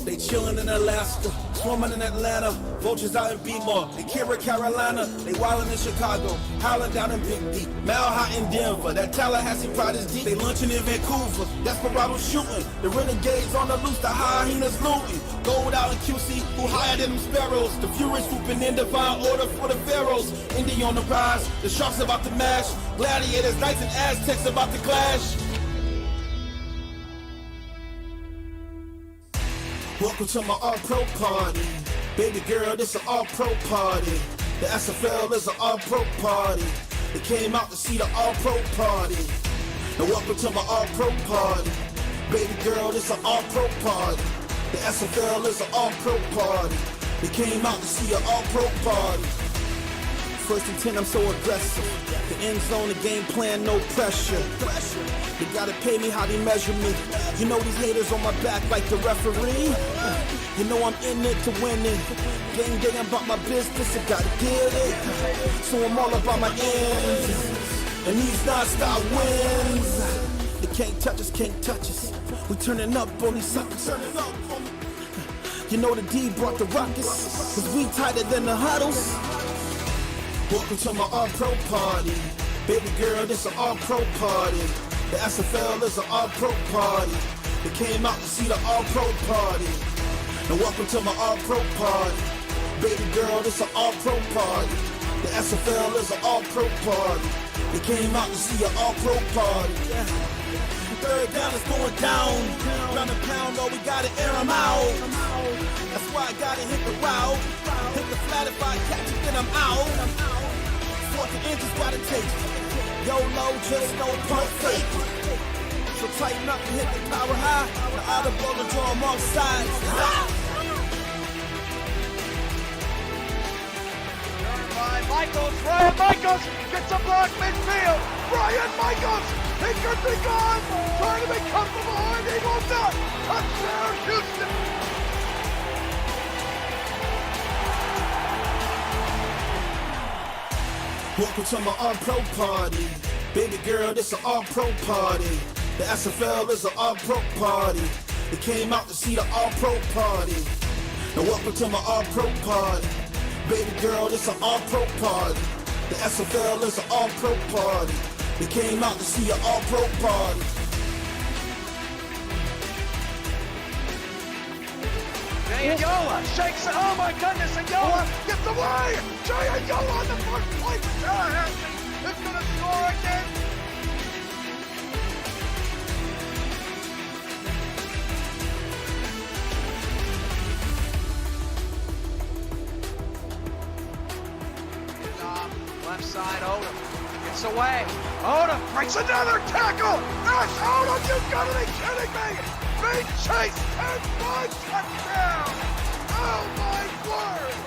They chillin' in Alaska, swimming in Atlanta, vultures out in Beemore, they Kira, Carolina, they wildin' in Chicago, howlin' down in Big D, Mile High in Denver, that Tallahassee pride is deep, they lunching in Vancouver, Desperados shooting, the renegades on the loose, the hyenas looting, gold out in QC, who higher than them Sparrows, the Furies swooping in divine order for the Pharaohs, Indy on the rise, the Sharks about to mash, gladiators, knights and Aztecs about to clash. Welcome to my all-pro party. Baby girl, this an all-pro party. The SFL is an all-pro party. They came out to see the all-pro party. And welcome to my all-pro party. Baby girl, this an all-pro party. The SFL is an all-pro party. They came out to see an all-pro party. First and 10, I'm so aggressive. The end zone, the game plan, no pressure. They gotta pay me how they measure me. You know these haters on my back like the referee. You know I'm in it to win it. Game day, I'm about my business, I gotta get it. So I'm all about my ends. And these non-stop wins. They can't touch us, can't touch us. We turning up on these suckers. You know the D brought the rockets. Cause we tighter than the huddles. Welcome to my all-pro party. Baby girl, this an all-pro party. The SFL is an all-pro party. They came out to see the all-pro party. And welcome to my all-pro party. Baby girl, this an all-pro party. The SFL is an all-pro party. They came out to see an all-pro party. Third down is going down. Round the pound, oh, we gotta air them out. That's why I gotta hit the route. Hit the flat if I catch it, then I'm out. 40 inches gotta take. YOLO, just no pump fake. So tighten up and hit the power high. The audible to draw them off sides. Ryan Michaels gets a block midfield. Ryan Michaels, he could be gone. Trying to be comfortable behind, he will not. Touchdown, Houston. Welcome to my all-pro party. Baby girl, this an all-pro party. The SFL is an all-pro party. They came out to see the all-pro party. And welcome to my all-pro party. Baby girl, this an all-pro party. The SFL is an all-pro party. They came out to see an all-pro party. Yola shakes it. Oh my goodness, and Yola gets away. Yola on the front plate. Tallahassee is going to score again. Left side, Odom gets away. Odom breaks another tackle. Ash Odom, you've got to be kidding me. Big chase, 10-1 touchdown! Oh my word!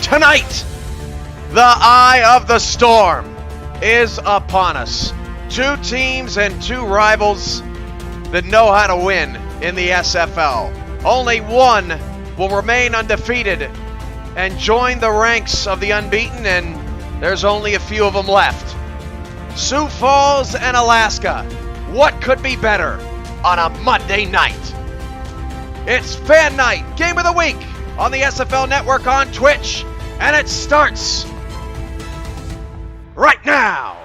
Tonight, the eye of the storm is upon us. Two teams and two rivals that know how to win in the SFL. Only one will remain undefeated and join the ranks of the unbeaten, and there's only a few of them left. Sioux Falls and Alaska. What could be better on a Monday night? It's Fan Night, Game of the Week on the SFL Network on Twitch. And it starts right now.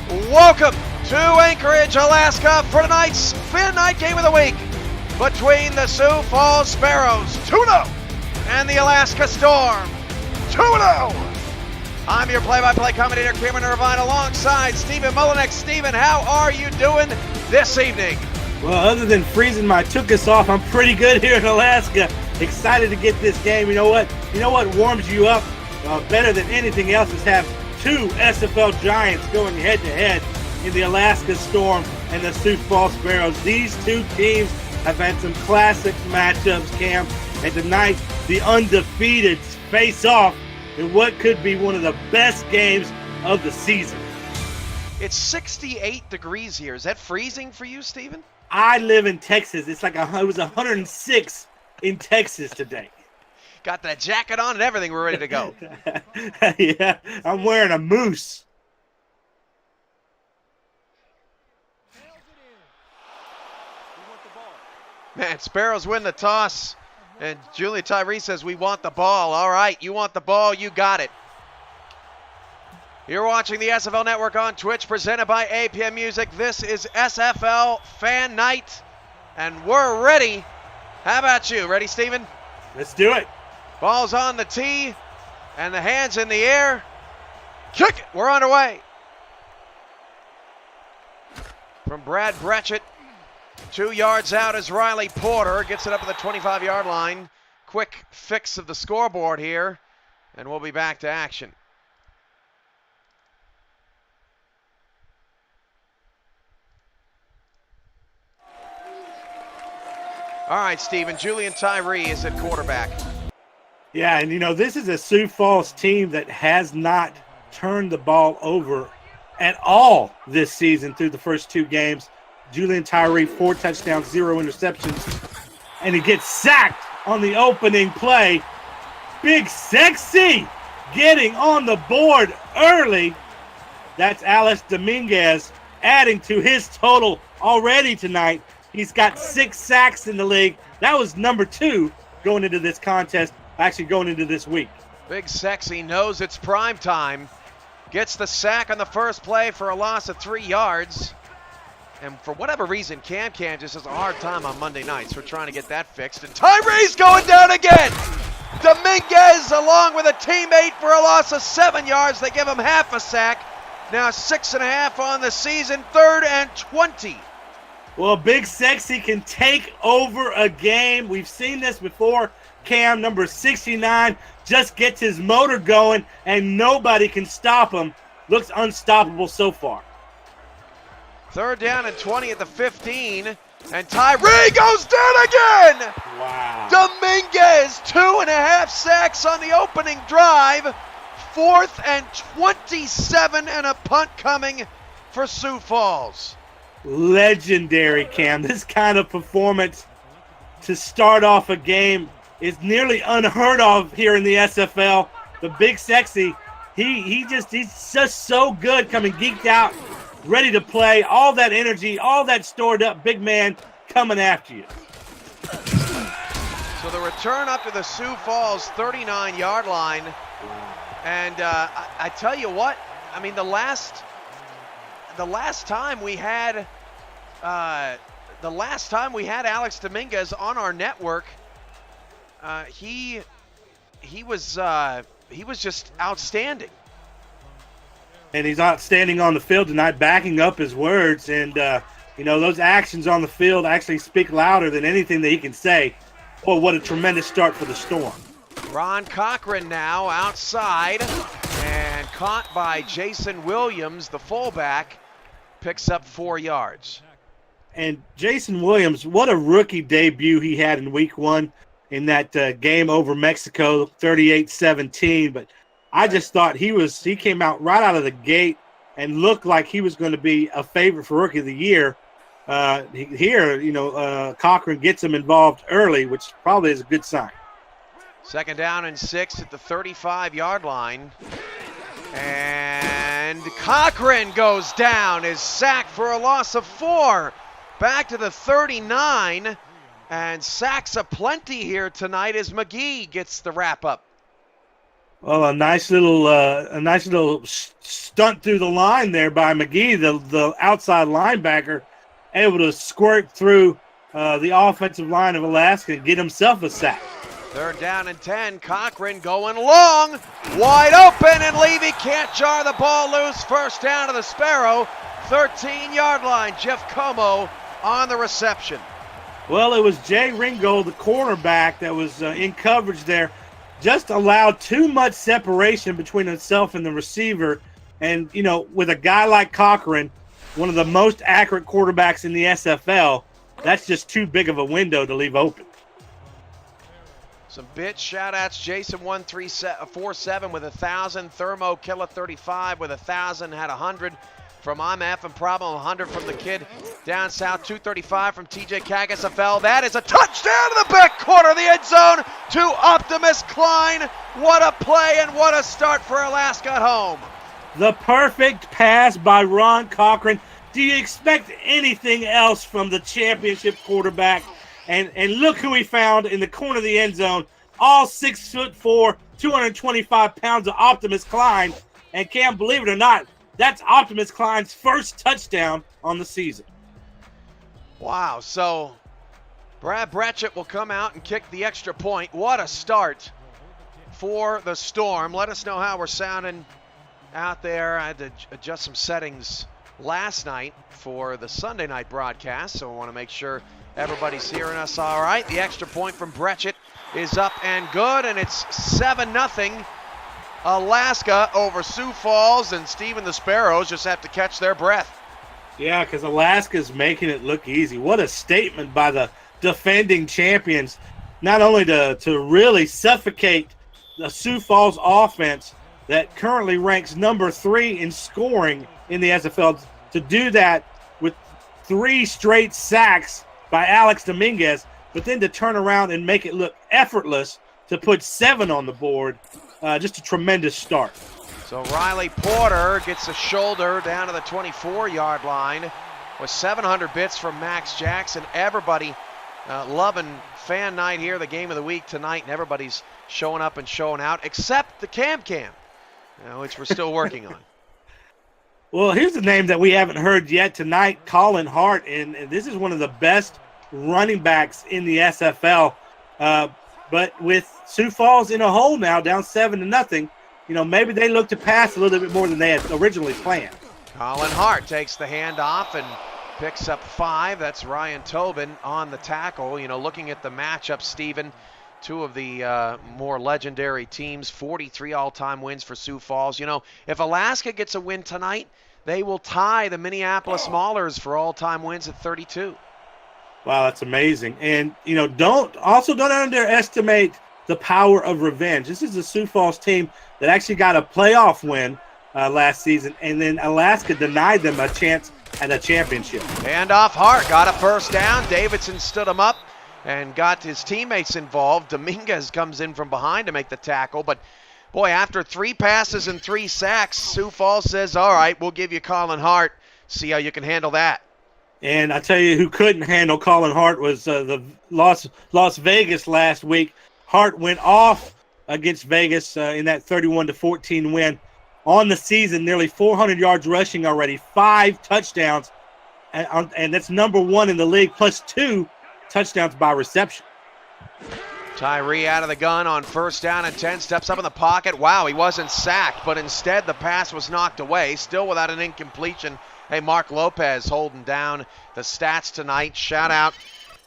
Welcome to Anchorage, Alaska for tonight's Fan Night Game of the Week between the Sioux Falls Sparrows 2-0 and the Alaska Storm 2-0. I'm your play-by-play commentator, Cameron Irvine, alongside Stephen Mullenax. Stephen, how are you doing this evening? Well, other than freezing my tuchus off, I'm pretty good here in Alaska. Excited to get this game. You know what? Warms you up better than anything else is have two SFL giants going head-to-head in the Alaska Storm and the Sioux Falls Sparrows. These two teams have had some classic matchups, Cam, and tonight the undefeated face off in what could be one of the best games of the season. It's 68 degrees here. Is that freezing for you, Steven? I live in Texas. It's like it was 106 in Texas today. Got that jacket on and everything. We're ready to go. Yeah, I'm wearing a moose. Man, Sparrows win the toss, and Julian Tyree says, we want the ball. All right, you want the ball, you got it. You're watching the SFL Network on Twitch, presented by APM Music. This is SFL Fan Night, and we're ready. How about you? Ready, Steven? Let's do it. Ball's on the tee, and the hands in the air. Kick it. We're underway. From Brad Bretchett. 2 yards out is Riley Porter. Gets it up at the 25-yard line. Quick fix of the scoreboard here, and we'll be back to action. All right, Steven. Julian Tyree is at quarterback. Yeah, and this is a Sioux Falls team that has not turned the ball over at all this season through the first 2 games. Julian Tyree, 4 touchdowns, 0 interceptions. And he gets sacked on the opening play. Big Sexy getting on the board early. That's Alex Dominguez adding to his total already tonight. He's got 6 sacks in the league. That was number 2 going into this contest, actually going into this week. Big Sexy knows it's prime time. Gets the sack on the first play for a loss of 3 yards. And for whatever reason, Cam just has a hard time on Monday nights. We're trying to get that fixed. And Tyree's going down again. Dominguez along with a teammate for a loss of 7 yards. They give him half a sack. Now 6.5 on the season. 3rd and 20. Well, Big Sexy can take over a game. We've seen this before. Cam, number 69, just gets his motor going, and nobody can stop him. Looks unstoppable so far. 3rd down and 20 at the 15. And Tyree goes down again! Wow. Dominguez, 2.5 sacks on the opening drive. 4th and 27 and a punt coming for Sioux Falls. Legendary, Cam. This kind of performance to start off a game is nearly unheard of here in the SFL. The Big Sexy, he's just so good, coming geeked out, ready to play, all that energy, all that stored up big man coming after you. So the return up to the Sioux Falls 39-yard line. And I tell you what, I mean, the last time we had Alex Dominguez on our network, he was just outstanding. And he's outstanding on the field tonight, backing up his words. And, those actions on the field actually speak louder than anything that he can say. Boy, what a tremendous start for the Storm. Ron Cochran now outside and caught by Jason Williams, the fullback, picks up 4 yards. And Jason Williams, what a rookie debut he had in week 1 in that game over Mexico, 38-17. But I just thought he came out right out of the gate and looked like he was going to be a favorite for Rookie of the Year. Cochran gets him involved early, which probably is a good sign. 2nd down and 6 at the 35-yard line. And Cochran goes down, is sacked for a loss of 4. Back to the 39, and sacks aplenty here tonight as McGee gets the wrap up. Well, a nice little stunt through the line there by McGee, the outside linebacker, able to squirt through the offensive line of Alaska and get himself a sack. 3rd down and 10. Cochran going long, wide open, and Levy can't jar the ball loose. 1st down to the Sparrow, 13-yard line. Jeff Como on the reception. Well, it was Jay Ringo, the cornerback, that was in coverage there. Just allowed too much separation between himself and the receiver. And, with a guy like Cochran, one of the most accurate quarterbacks in the SFL, that's just too big of a window to leave open. Some bit shout-outs. Jason1347 with 1,000. Thermo Killer 35 with 1,000. Had 100 from I'm F and Problem. 100 from the kid down south. 235 from TJ Kagasafel. That is a touchdown to the back corner of the end zone to Optimus Klein. What a play and what a start for Alaska at home. The perfect pass by Ron Cochran. Do you expect anything else from the championship quarterback? And look who he found in the corner of the end zone. All 6'4", 225 pounds of Optimus Klein. And Cam, believe it or not, that's Optimus Klein's first touchdown on the season. Wow, so Brad Bretchett will come out and kick the extra point. What a start for the Storm. Let us know how we're sounding out there. I had to adjust some settings last night for the Sunday night broadcast, so I want to make sure everybody's hearing us all right. The extra point from Bretchett is up and good, and it's 7-0 Alaska over Sioux Falls, and Steve and the Sparrows just have to catch their breath. Yeah, because Alaska's making it look easy. What a statement by the defending champions, not only to really suffocate the Sioux Falls offense that currently ranks number 3 in scoring in the SFL, to do that with 3 straight sacks by Alex Dominguez, but then to turn around and make it look effortless to put 7 on the board. Just a tremendous start. So Riley Porter gets a shoulder down to the 24-yard line with 700 bits from Max Jackson. Everybody loving fan night here, the game of the week tonight, and everybody's showing up and showing out, except the Cam, which we're still working on. Well, here's a name that we haven't heard yet tonight, Colin Hart, and this is one of the best running backs in the SFL. But with Sioux Falls in a hole now, down 7-0, maybe they look to pass a little bit more than they had originally planned. Colin Hart takes the handoff and picks up 5. That's Ryan Tobin on the tackle. Looking at the matchup, Stephen, 2 of the more legendary teams, 43 all-time wins for Sioux Falls. If Alaska gets a win tonight, they will tie the Minneapolis Maulers for all-time wins at 32. Wow, that's amazing. And, don't underestimate the power of revenge. This is a Sioux Falls team that actually got a playoff win last season, and then Alaska denied them a chance at a championship. Handoff, Hart got a first down. Davidson stood him up and got his teammates involved. Dominguez comes in from behind to make the tackle. But, boy, after 3 passes and 3 sacks, Sioux Falls says, all right, we'll give you Colin Hart. See how you can handle that. And I tell you who couldn't handle Colin Hart was the Las Vegas last week. Hart went off against Vegas in that 31-14 win. On the season, nearly 400 yards rushing already, 5 touchdowns, and that's number 1 in the league, plus 2 touchdowns by reception. Tyree out of the gun on first down and 10, steps up in the pocket. Wow, he wasn't sacked, but instead the pass was knocked away, still without an incompletion. Hey, Mark Lopez holding down the stats tonight. Shout out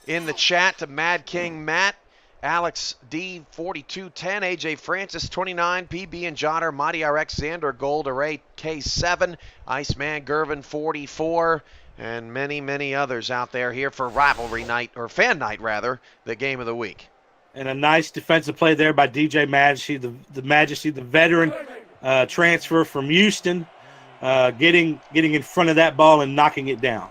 in the chat to Mad King Matt, Alex D 4210, AJ Francis 29, PB and Jotter, Mighty RX, Xander Gold Array K7, Iceman Gervin 44, and many, many others out there here for rivalry night, or fan night rather, the game of the week. And a nice defensive play there by DJ Majesty, the Majesty, the veteran transfer from Houston, getting in front of that ball and knocking it down.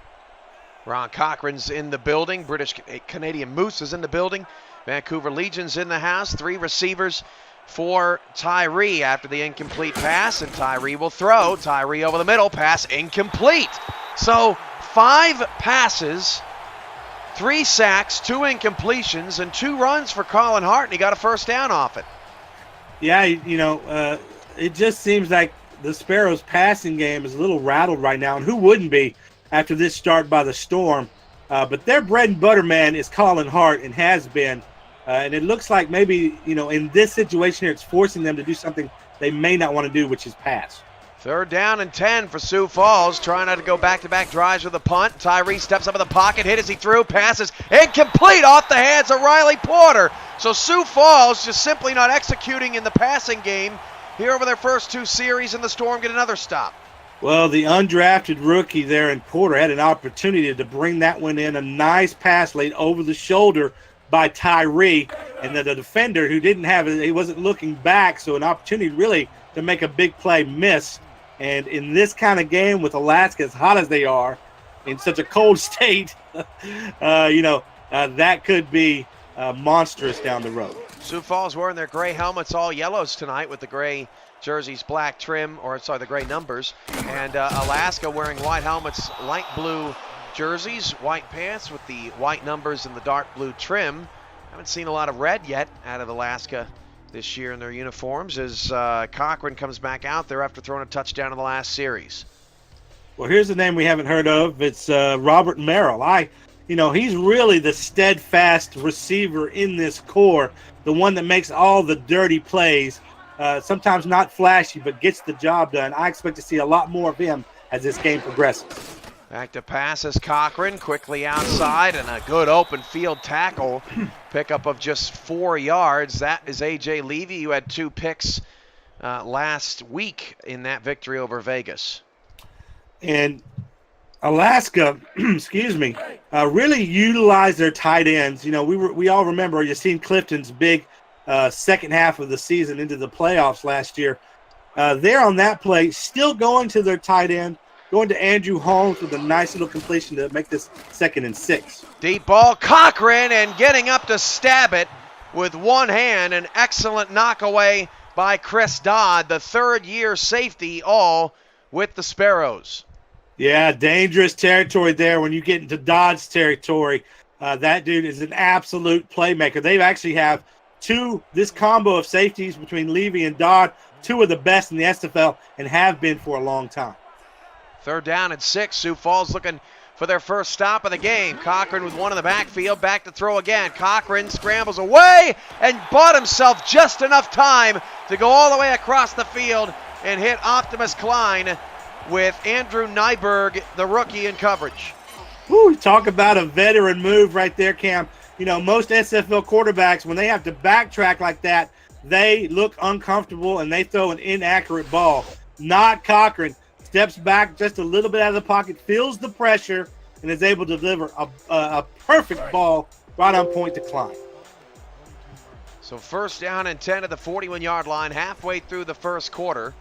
Ron Cochran's in the building. British Canadian Moose is in the building. Vancouver Legion's in the house. 3 receivers for Tyree after the incomplete pass, and Tyree will throw. Tyree over the middle, pass incomplete. So 5 passes, 3 sacks, 2 incompletions, and 2 runs for Colin Hart, and he got a first down off it. Yeah, it just seems like the Sparrows' passing game is a little rattled right now, and who wouldn't be after this start by the Storm? But their bread and butter man is Colin Hart, and has been. And it looks like maybe, in this situation here, it's forcing them to do something they may not want to do, which is pass. 3rd down and 10 for Sioux Falls, trying not to go back-to-back drives with a punt. Tyree steps up in the pocket, hit as he threw, passes incomplete off the hands of Riley Porter. So Sioux Falls just simply not executing in the passing game here over their first 2 series, and the Storm get another stop. Well, the undrafted rookie there in Porter had an opportunity to bring that one in. A nice pass laid over the shoulder by Tyree, and the defender who he wasn't looking back, so an opportunity really to make a big play missed. And in this kind of game with Alaska as hot as they are, in such a cold state, that could be monstrous down the road. Sioux Falls wearing their gray helmets, all yellows tonight with the gray jerseys, black trim, the gray numbers. And Alaska wearing white helmets, light blue jerseys, white pants with the white numbers and the dark blue trim. Haven't seen a lot of red yet out of Alaska this year in their uniforms as Cochran comes back out there after throwing a touchdown in the last series. Well, here's a name we haven't heard of. It's Robert Merrill. He's really the steadfast receiver in this core, the one that makes all the dirty plays, sometimes not flashy, but gets the job done. I expect to see a lot more of him as this game progresses. Back to pass is Cochran, quickly outside, and a good open field tackle. Pickup of just 4 yards. That is A.J. Levy, who had 2 picks last week in that victory over Vegas. And Alaska, really utilized their tight ends. We all remember Yassine Clifton's big second half of the season into the playoffs last year. They're on that play, still going to their tight end, going to Andrew Holmes with a nice little completion to make this 2nd and 6. Deep ball, Cochran, and getting up to stab it with one hand. An excellent knockaway by Chris Dodd, the third-year safety, all with the Sparrows. Yeah, dangerous territory there when you get into Dodd's territory. That dude is an absolute playmaker. They actually have this combo of safeties between Levy and Dodd, 2 of the best in the SFL and have been for a long time. 3rd down and 6. Sioux Falls looking for their first stop of the game. Cochran with one in the backfield, back to throw again. Cochran scrambles away and bought himself just enough time to go all the way across the field and hit Optimus Klein with Andrew Nyberg, the rookie, in coverage. Woo, talk about a veteran move right there, Cam. Most SFL quarterbacks, when they have to backtrack like that, they look uncomfortable and they throw an inaccurate ball. Not Cochran. Steps back just a little bit out of the pocket, feels the pressure, and is able to deliver a perfect ball right on point to Klein. So 1st down and 10 at the 41-yard line, halfway through the first quarter.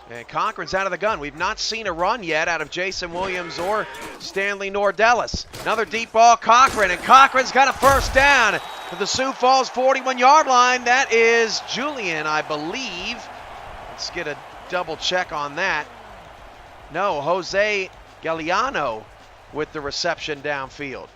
And Cochran's out of the gun. We've not seen a run yet out of Jason Williams or Stanley Nordellis. Another deep ball, Cochran, and Cochran's got a 1st down to the Sioux Falls 41-yard line. That is Julian, I believe. Let's get a double check on that. No, Jose Galliano with the reception downfield.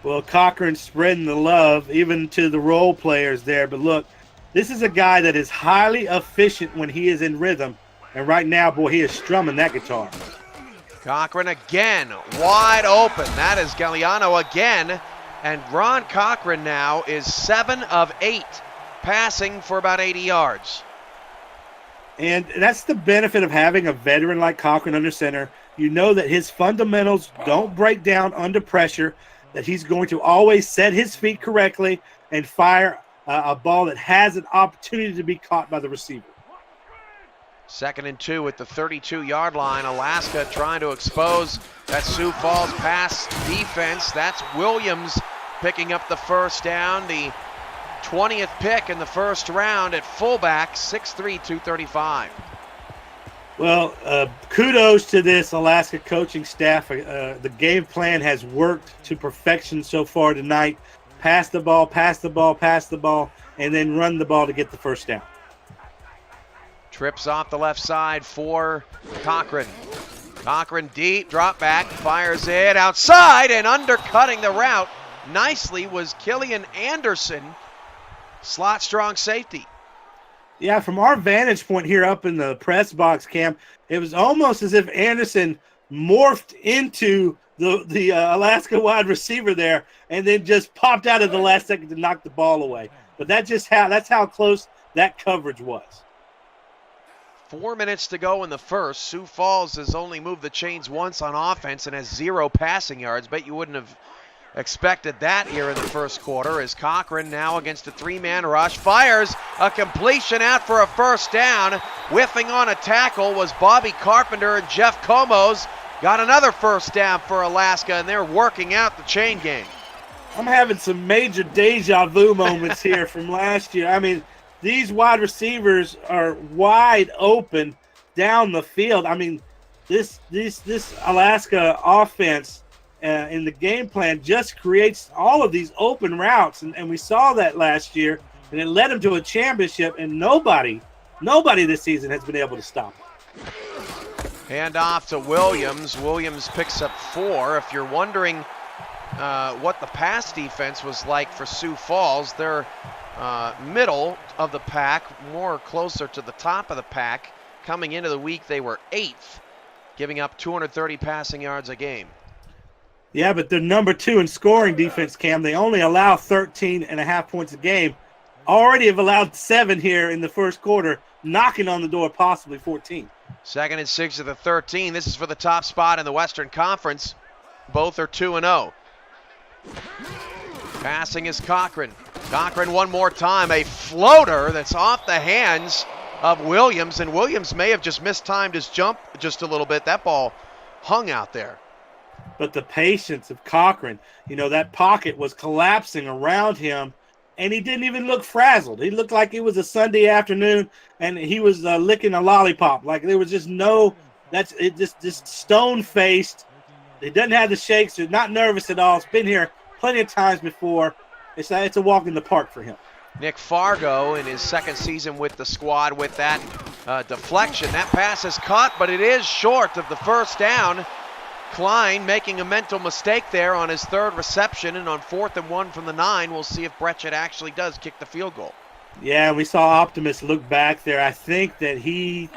Well, Cochran's spreading the love even to the role players there. But look, this is a guy that is highly efficient when he is in rhythm. And right now, boy, he is strumming that guitar. Cochran again, wide open. That is Galliano again. And Ron Cochran now is 7 of 8, passing for about 80 yards. And that's the benefit of having a veteran like Cochran under center. You know that his fundamentals don't break down under pressure, that he's going to always set his feet correctly and fire a ball that has an opportunity to be caught by the receiver. 2nd and 2 at the 32-yard line. Alaska trying to expose that Sioux Falls pass defense. That's Williams picking up the 1st down, the 20th pick in the 1st round at fullback, 6'3", 235. Well, kudos to this Alaska coaching staff. The game plan has worked to perfection so far tonight. Pass the ball, pass the ball, pass the ball, and then run the ball to get the 1st down. Trips off the left side for Cochran. Cochran deep, drop back, fires it outside, and undercutting the route nicely was Killian Anderson, slot strong safety. Yeah, from our vantage point here up in the press box, Cam, it was almost as if Anderson morphed into the Alaska wide receiver there and then just popped out at the last second to knock the ball away. But that's how close that coverage was. 4 minutes to go in the first. Sioux Falls has only moved the chains once on offense and has 0 passing yards. Bet you wouldn't have expected that here in the first quarter as Cochran now against a 3-man rush fires a completion out for a 1st down. Whiffing on a tackle was Bobby Carpenter and Jeff Comos. got another first down for Alaska, and they're working out the chain game. I'm having some major deja vu moments here from last year. I mean, these wide receivers are wide open down the field. I mean, this Alaska offense in the game plan just creates all of these open routes, and we saw that last year, and it led them to a championship, and nobody this season has been able to stop it. Hand off to Williams. Williams picks up 4. If you're wondering what the pass defense was like for Sioux Falls, they're middle of the pack, more closer to the top of the pack. Coming into the week, they were 8th, giving up 230 passing yards a game. Yeah, but they're number 2 in scoring defense, Cam. They only allow 13.5 points a game. Already have allowed 7 here in the first quarter, knocking on the door possibly 14. 2nd and 6 of the 13. This is for the top spot in the Western Conference. Both are 2-0. Passing is Cochran. Cochran one more time. A floater that's off the hands of Williams, and Williams may have just mistimed his jump just a little bit. That ball hung out there. But the patience of Cochran, that pocket was collapsing around him, and he didn't even look frazzled. He looked like it was a Sunday afternoon, and he was licking a lollipop. Like there was just just stone-faced. He doesn't have the shakes. He's not nervous at all. It's been here plenty of times before. It's a walk in the park for him. Nick Fargo in his 2nd season with the squad with that deflection. That pass is caught, but it is short of the first down. Klein making a mental mistake there on his 3rd reception, and on 4th and 1 from the 9, we'll see if Brechet actually does kick the field goal. Yeah, we saw Optimus look back there. I think that he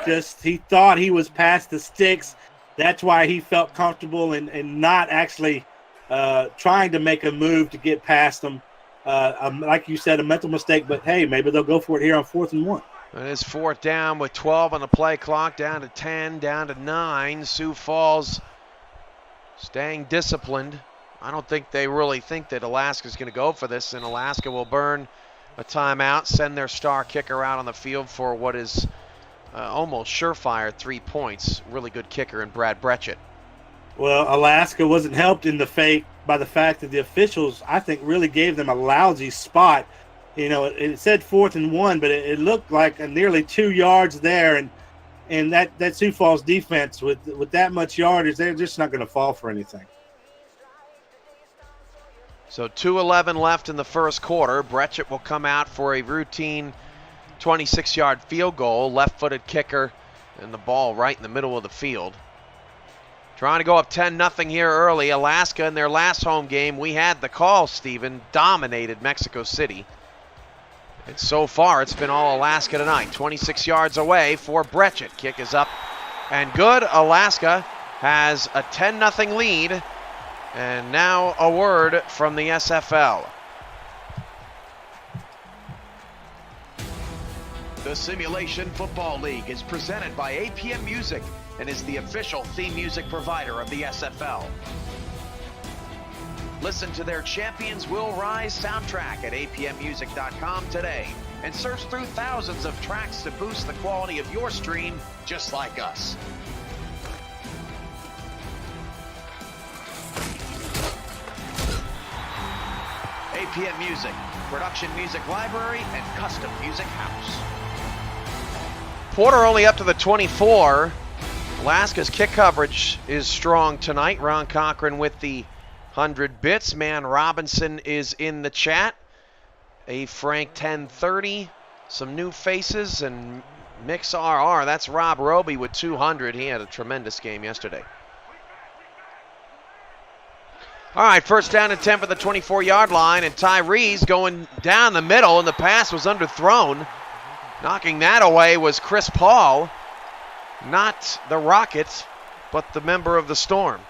thought he was past the sticks. That's why he felt comfortable and not actually trying to make a move to get past them. Like you said, a mental mistake, but hey, maybe they'll go for it here on 4th and 1. It is 4th down with 12 on the play clock, down to 10, down to 9. Sioux Falls staying disciplined. I don't think they really think that Alaska's going to go for this, and Alaska will burn a timeout, send their star kicker out on the field for what is almost surefire 3 points. Really good kicker in Brad Brechet. Well, Alaska wasn't helped by the fact that the officials, I think, really gave them a lousy spot. It said 4th and 1, but it looked like nearly 2 yards there, and that Sioux Falls defense with that much yardage, they're just not going to fall for anything. So 2:11 left in the first quarter. Brechet will come out for a routine 26-yard field goal, left-footed kicker, and the ball right in the middle of the field. Trying to go up 10-0 here early. Alaska in their last home game, we had the call, Steven, dominated Mexico City. And so far, it's been all Alaska tonight. 26 yards away for Brechet. Kick is up and good. Alaska has a 10-0 lead. And now a word from the SFL. The Simulation Football League is presented by APM Music and is the official theme music provider of the SFL. Listen to their Champions Will Rise soundtrack at apmmusic.com today and search through thousands of tracks to boost the quality of your stream just like us. APM Music, production music library and custom music house. Porter only up to the 24. Alaska's kick coverage is strong tonight. Ron Cochran with the 100 bits. Man Robinson is in the chat. A Frank 1030. Some new faces and Mix RR. That's Rob Roby with 200. He had a tremendous game yesterday. All right, first down and 10 for the 24-yard line, and Tyree's going down the middle, and the pass was underthrown. Knocking that away was Chris Paul, not the Rocket, but the member of the Storm.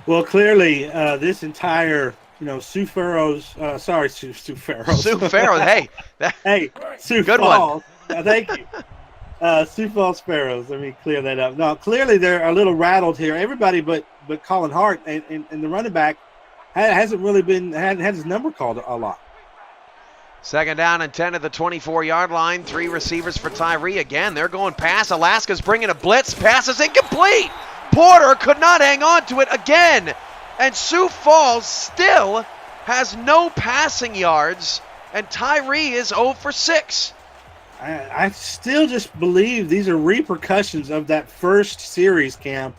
Well, clearly, this entire, Sioux Sparrows. Sioux Sparrows. Sioux Sparrows, hey. Hey, Sioux Good Falls. Thank you. Sioux Falls Sparrows. Let me clear that up. No, clearly they're a little rattled here. Everybody but Colin Hart and the running back hasn't really had his number called a lot. Second down and 10 at the 24-yard line. 3 receivers for Tyree. Again, they're going pass. Alaska's bringing a blitz. Pass is incomplete. Porter could not hang on to it again. And Sioux Falls still has no passing yards, and Tyree is 0 for 6. I still just believe these are repercussions of that first series, Cam,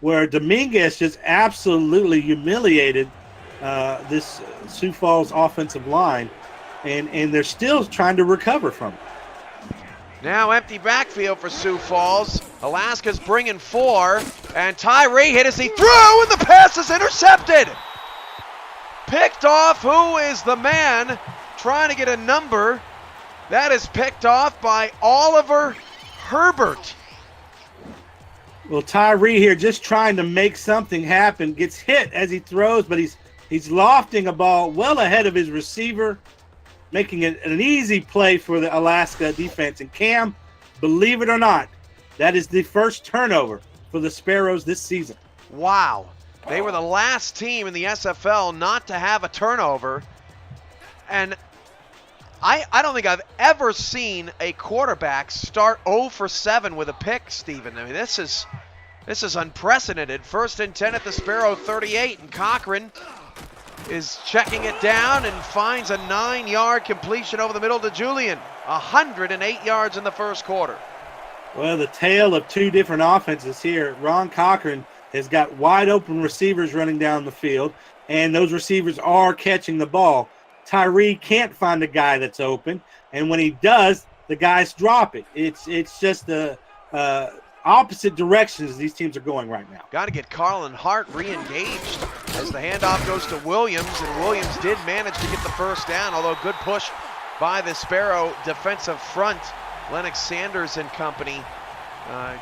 where Dominguez just absolutely humiliated this Sioux Falls offensive line, and they're still trying to recover from it. Now empty backfield for Sioux Falls. Alaska's bringing 4, and Tyree hit as he threw, and the pass is intercepted. Picked off. Who is the man trying to get a number? That is picked off by Oliver Herbert. Well, Tyree here just trying to make something happen, gets hit as he throws, but he's lofting a ball well ahead of his receiver, making it an easy play for the Alaska defense. And Cam, believe it or not, that is the first turnover for the Sparrows this season. Wow. They were the last team in the SFL not to have a turnover. And I don't think I've ever seen a quarterback start 0 for 7 with a pick, Stephen. I mean, this is unprecedented. 1st and 10 at the Sparrow 38, and Cochran is checking it down and finds a 9-yard completion over the middle to Julian. 108 yards in the first quarter. Well, the tale of two different offenses here. Ron Cochran has got wide open receivers running down the field, and those receivers are catching the ball. Tyree can't find a guy that's open, and when he does, the guys drop it. It's just the opposite directions these teams are going right now. Got to get Carlin Hart re-engaged as the handoff goes to Williams, and Williams did manage to get the first down, although good push by the Sparrow defensive front. Lennox Sanders and company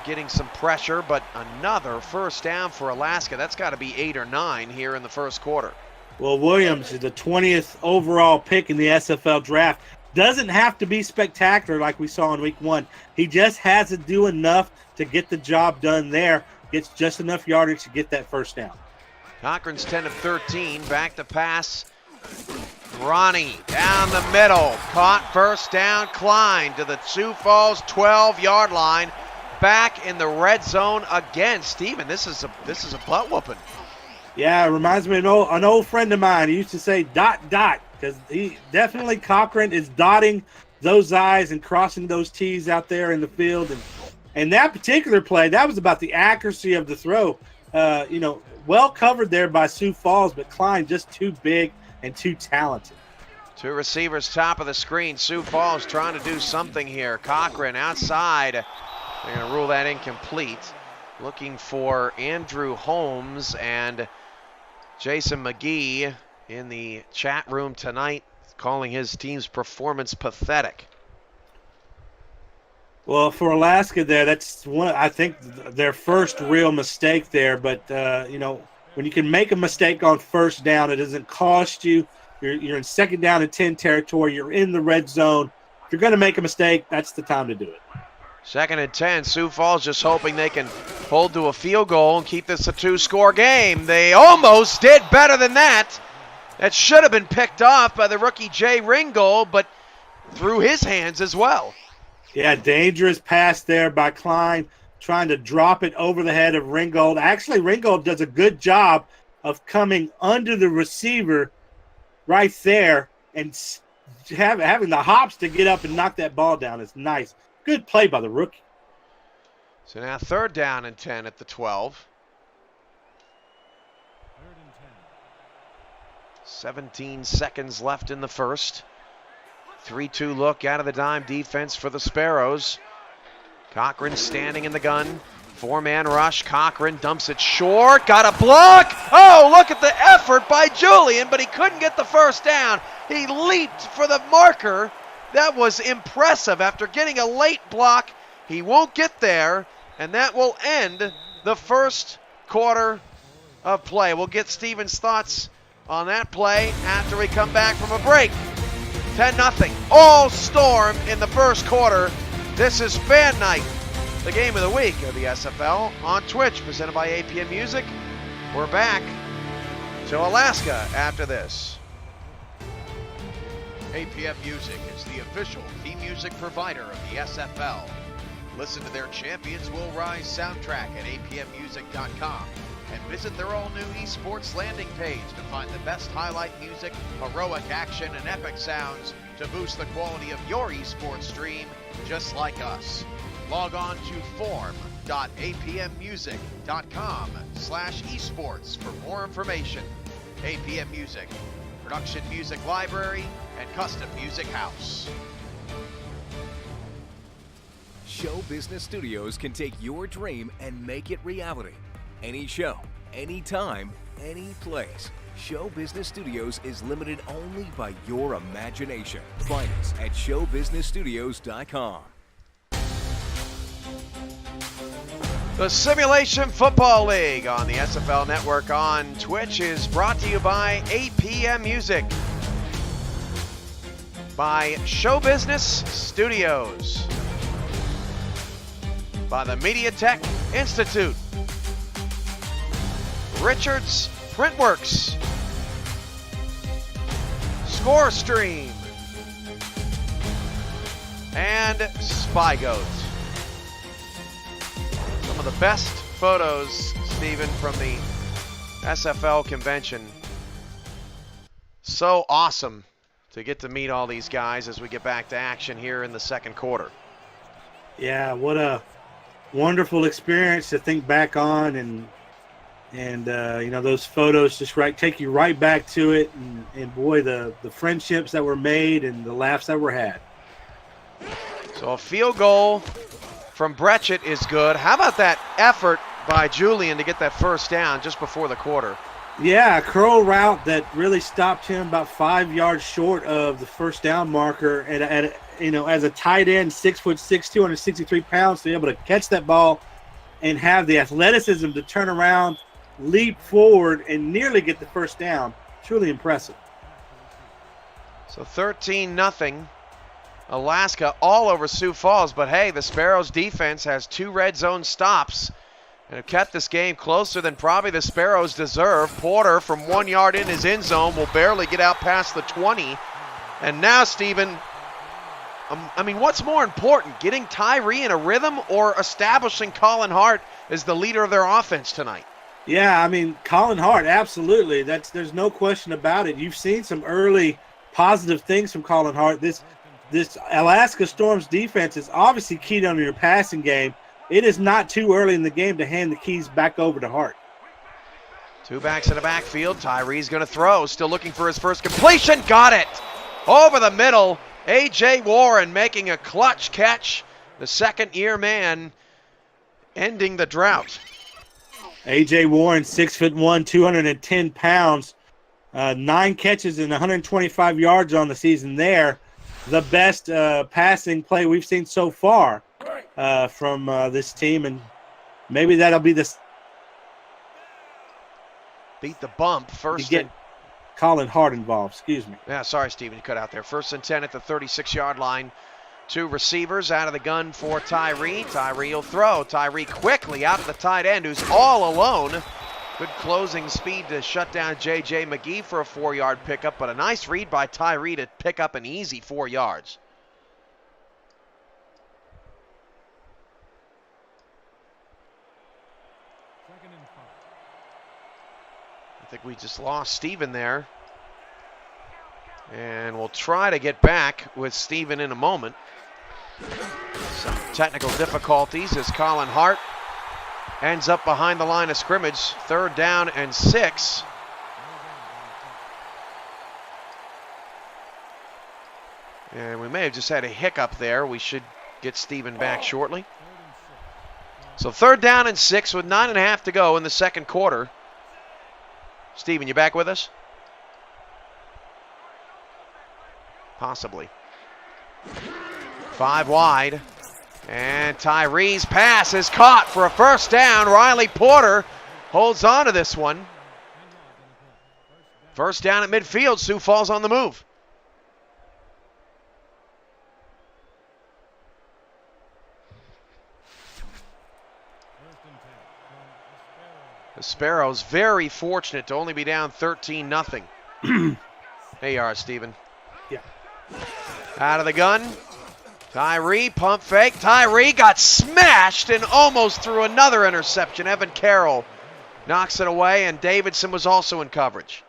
getting some pressure, but another first down for Alaska. That's got to be 8 or 9 here in the first quarter. Well, Williams is the 20th overall pick in the SFL draft. Doesn't have to be spectacular like we saw in week 1. He just has to do enough to get the job done there. Gets just enough yardage to get that first down. Cochran's 10 of 13. Back to pass. Ronnie down the middle. Caught first down. Klein to the Sioux Falls 12-yard line. Back in the red zone again. Steven, this is a butt whooping. Yeah, it reminds me of an old friend of mine. He used to say dot, because he definitely, Cochran is dotting those I's and crossing those T's out there in the field. And that particular play, that was about the accuracy of the throw. Well covered there by Sioux Falls, but Klein just too big and too talented. Two receivers top of the screen. Sioux Falls trying to do something here. Cochran outside. They're going to rule that incomplete. Looking for Andrew Holmes and Jason McGee in the chat room tonight, calling his team's performance pathetic. Well, for Alaska there, that's I think their first real mistake there. But, when you can make a mistake on first down, it doesn't cost you. You're in 2nd down and 10 territory. You're in the red zone. If you're going to make a mistake, that's the time to do it. 2nd and 10. Sioux Falls just hoping they can hold to a field goal and keep this a 2-score game. They almost did better than that. That should have been picked off by the rookie Jay Ringgold, but through his hands as well. Yeah, dangerous pass there by Klein, trying to drop it over the head of Ringgold. Actually, Ringgold does a good job of coming under the receiver right there and having the hops to get up and knock that ball down. It's nice. Good play by the rookie. So now 3rd down and 10 at the 12. 17 seconds left in the first. 3-2 look out of the dime defense for the Sparrows. Cochran standing in the gun. 4-man rush. Cochran dumps it short. Got a block. Oh, look at the effort by Julian, but he couldn't get the first down. He leaped for the marker. That was impressive. After getting a late block, he won't get there, and that will end the first quarter of play. We'll get Steven's thoughts on that play after we come back from a break. 10-0. All Storm in the first quarter. This is Fan Night, the game of the week of the SFL on Twitch, presented by APM Music. We're back to Alaska after this. APM Music is the official theme music provider of the SFL. Listen to their Champions Will Rise soundtrack at apmmusic.com and visit their all-new esports landing page to find the best highlight music, heroic action, and epic sounds to boost the quality of your esports stream just like us. Log on to forum.apmmusic.com/esports for more information. APM Music, production music library and custom music house. Show Business Studios can take your dream and make it reality. Any show, anytime, any place. Show Business Studios is limited only by your imagination. Find us at showbusinessstudios.com. The Simulation Football League on the SFL Network on Twitch is brought to you by APM Music, by Show Business Studios, by the MediaTek Institute, Richards Printworks, ScoreStream, and SpyGoat. Some of the best photos, Stephen, from the SFL convention. So awesome to get to meet all these guys as we get back to action here in the second quarter. Yeah, what a wonderful experience to think back on, and you know, those photos just take you right back to it, and boy, the friendships that were made and the laughs that were had. So a field goal from Brechet is good. How about that effort by Julian to get that first down just before the quarter? Yeah, a curl route that really stopped him about 5 yards short of the first down marker. And you know, as a tight end, 6'6", 263 pounds, to be able to catch that ball and have the athleticism to turn around, leap forward, and nearly get the first down. Truly impressive. So 13-0. Alaska all over Sioux Falls, but hey, the Sparrows defense has 2 red zone stops and have kept this game closer than probably the Sparrows deserve. Porter from 1 yard in his end zone will barely get out past the 20. And now, Stephen, I mean, what's more important, getting Tyree in a rhythm or establishing Colin Hart as the leader of their offense tonight? Yeah, I mean, Colin Hart, absolutely. There's no question about it. You've seen some early positive things from Colin Hart. This Alaska Storm's defense is obviously keyed on your passing game. It is not too early in the game to hand the keys back over to Hart. 2 backs in the backfield. Tyree's going to throw. Still looking for his first completion. Got it. Over the middle. A.J. Warren making a clutch catch. The second-year man ending the drought. A.J. Warren, 6'1", 210 pounds. 9 catches and 125 yards on the season there. The best passing play we've seen so far from this team, and maybe that'll be the beat the bump first. Get Colin Hart involved. Excuse me. Yeah, sorry, Stephen, you cut out there. 1st and 10 at the 36-yard line. 2 receivers out of the gun for Tyree. Tyree will throw. Tyree quickly out of the tight end, who's all alone. Good closing speed to shut down J.J. McGee for a 4-yard pickup, but a nice read by Tyree to pick up an easy 4 yards. I think we just lost Steven there. And we'll try to get back with Steven in a moment. Some technical difficulties as Colin Hart ends up behind the line of scrimmage. 3rd down and 6. And we may have just had a hiccup there. We should get Steven back shortly. So 3rd down and 6 with 9.5 to go in the second quarter. Steven, you back with us? Possibly. 5 wide. And Tyree's pass is caught for a first down. Riley Porter holds on to this one. First down at midfield. Sioux Falls on the move. The Sparrows very fortunate to only be down 13-0. There you are, Stephen. Yeah. Out of the gun. Tyree, pump fake. Tyree got smashed and almost threw another interception. Evan Carroll knocks it away, and Davidson was also in coverage.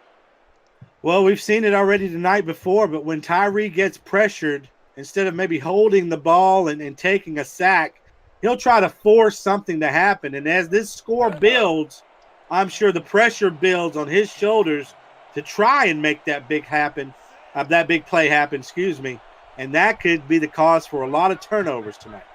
Well, we've seen it already the night before, but when Tyree gets pressured, instead of maybe holding the ball and taking a sack, he'll try to force something to happen. And as this score builds, I'm sure the pressure builds on his shoulders to try and make that big play happen, and that could be the cause for a lot of turnovers tonight.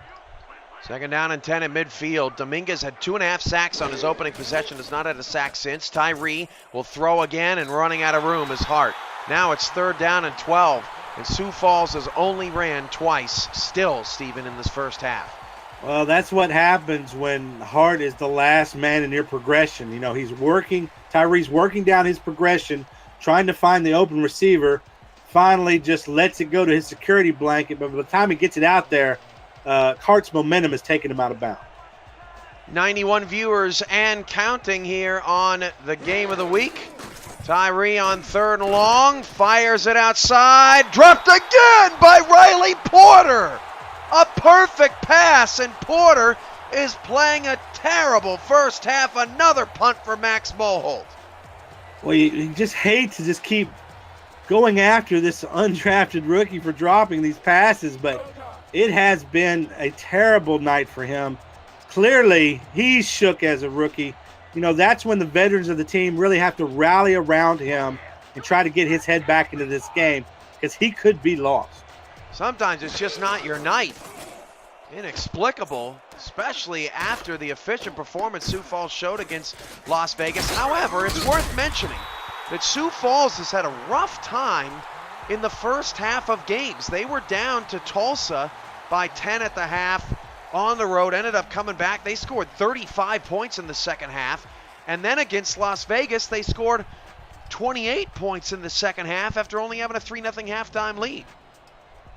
2nd down and 10 at midfield. Dominguez had 2.5 sacks on his opening possession, has not had a sack since. Tyree will throw again, and running out of room is Hart. Now it's 3rd down and 12, and Sioux Falls has only ran twice still, Stephen, in this first half. Well, that's what happens when Hart is the last man in your progression. You know, Tyree's working down his progression, trying to find the open receiver, finally just lets it go to his security blanket, but by the time he gets it out there, Hart's momentum has taken him out of bounds. 91 viewers and counting here on the game of the week. Tyree on 3rd and long, fires it outside, dropped again by Riley Porter. A perfect pass, and Porter is playing a terrible first half. Another punt for Max Moholt. Well, you just hate to just keep going after this undrafted rookie for dropping these passes, but it has been a terrible night for him. Clearly, he's shook as a rookie. You know, that's when the veterans of the team really have to rally around him and try to get his head back into this game, because he could be lost. Sometimes it's just not your night. Inexplicable, especially after the efficient performance Sioux Falls showed against Las Vegas. However, it's worth mentioning that Sioux Falls has had a rough time in the first half of games. They were down to Tulsa by 10 at the half on the road, ended up coming back. They scored 35 points in the second half. And then against Las Vegas, they scored 28 points in the second half after only having a 3-0 halftime lead.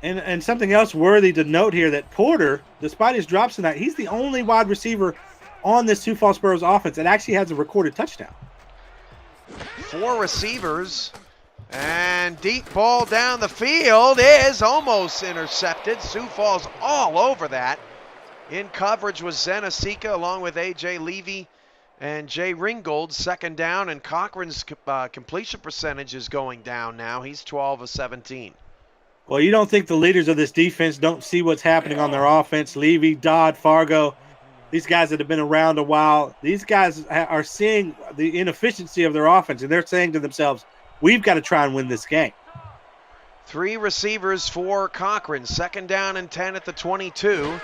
And something else worthy to note here, that Porter, despite his drops tonight, he's the only wide receiver on this Sioux Falls Sparrows offense that actually has a recorded touchdown. 4 receivers, and deep ball down the field is almost intercepted. Sioux Falls all over that. In coverage was Zenasika along with A.J. Levy and Jay Ringgold. 2nd down, and Cochran's completion percentage is going down now. He's 12 of 17. Well, you don't think the leaders of this defense don't see what's happening on their offense? Levy, Dodd, Fargo, these guys that have been around a while, these guys are seeing the inefficiency of their offense, and they're saying to themselves, we've got to try and win this game. 3 receivers for Cochran. 2nd down and 10 at the 22.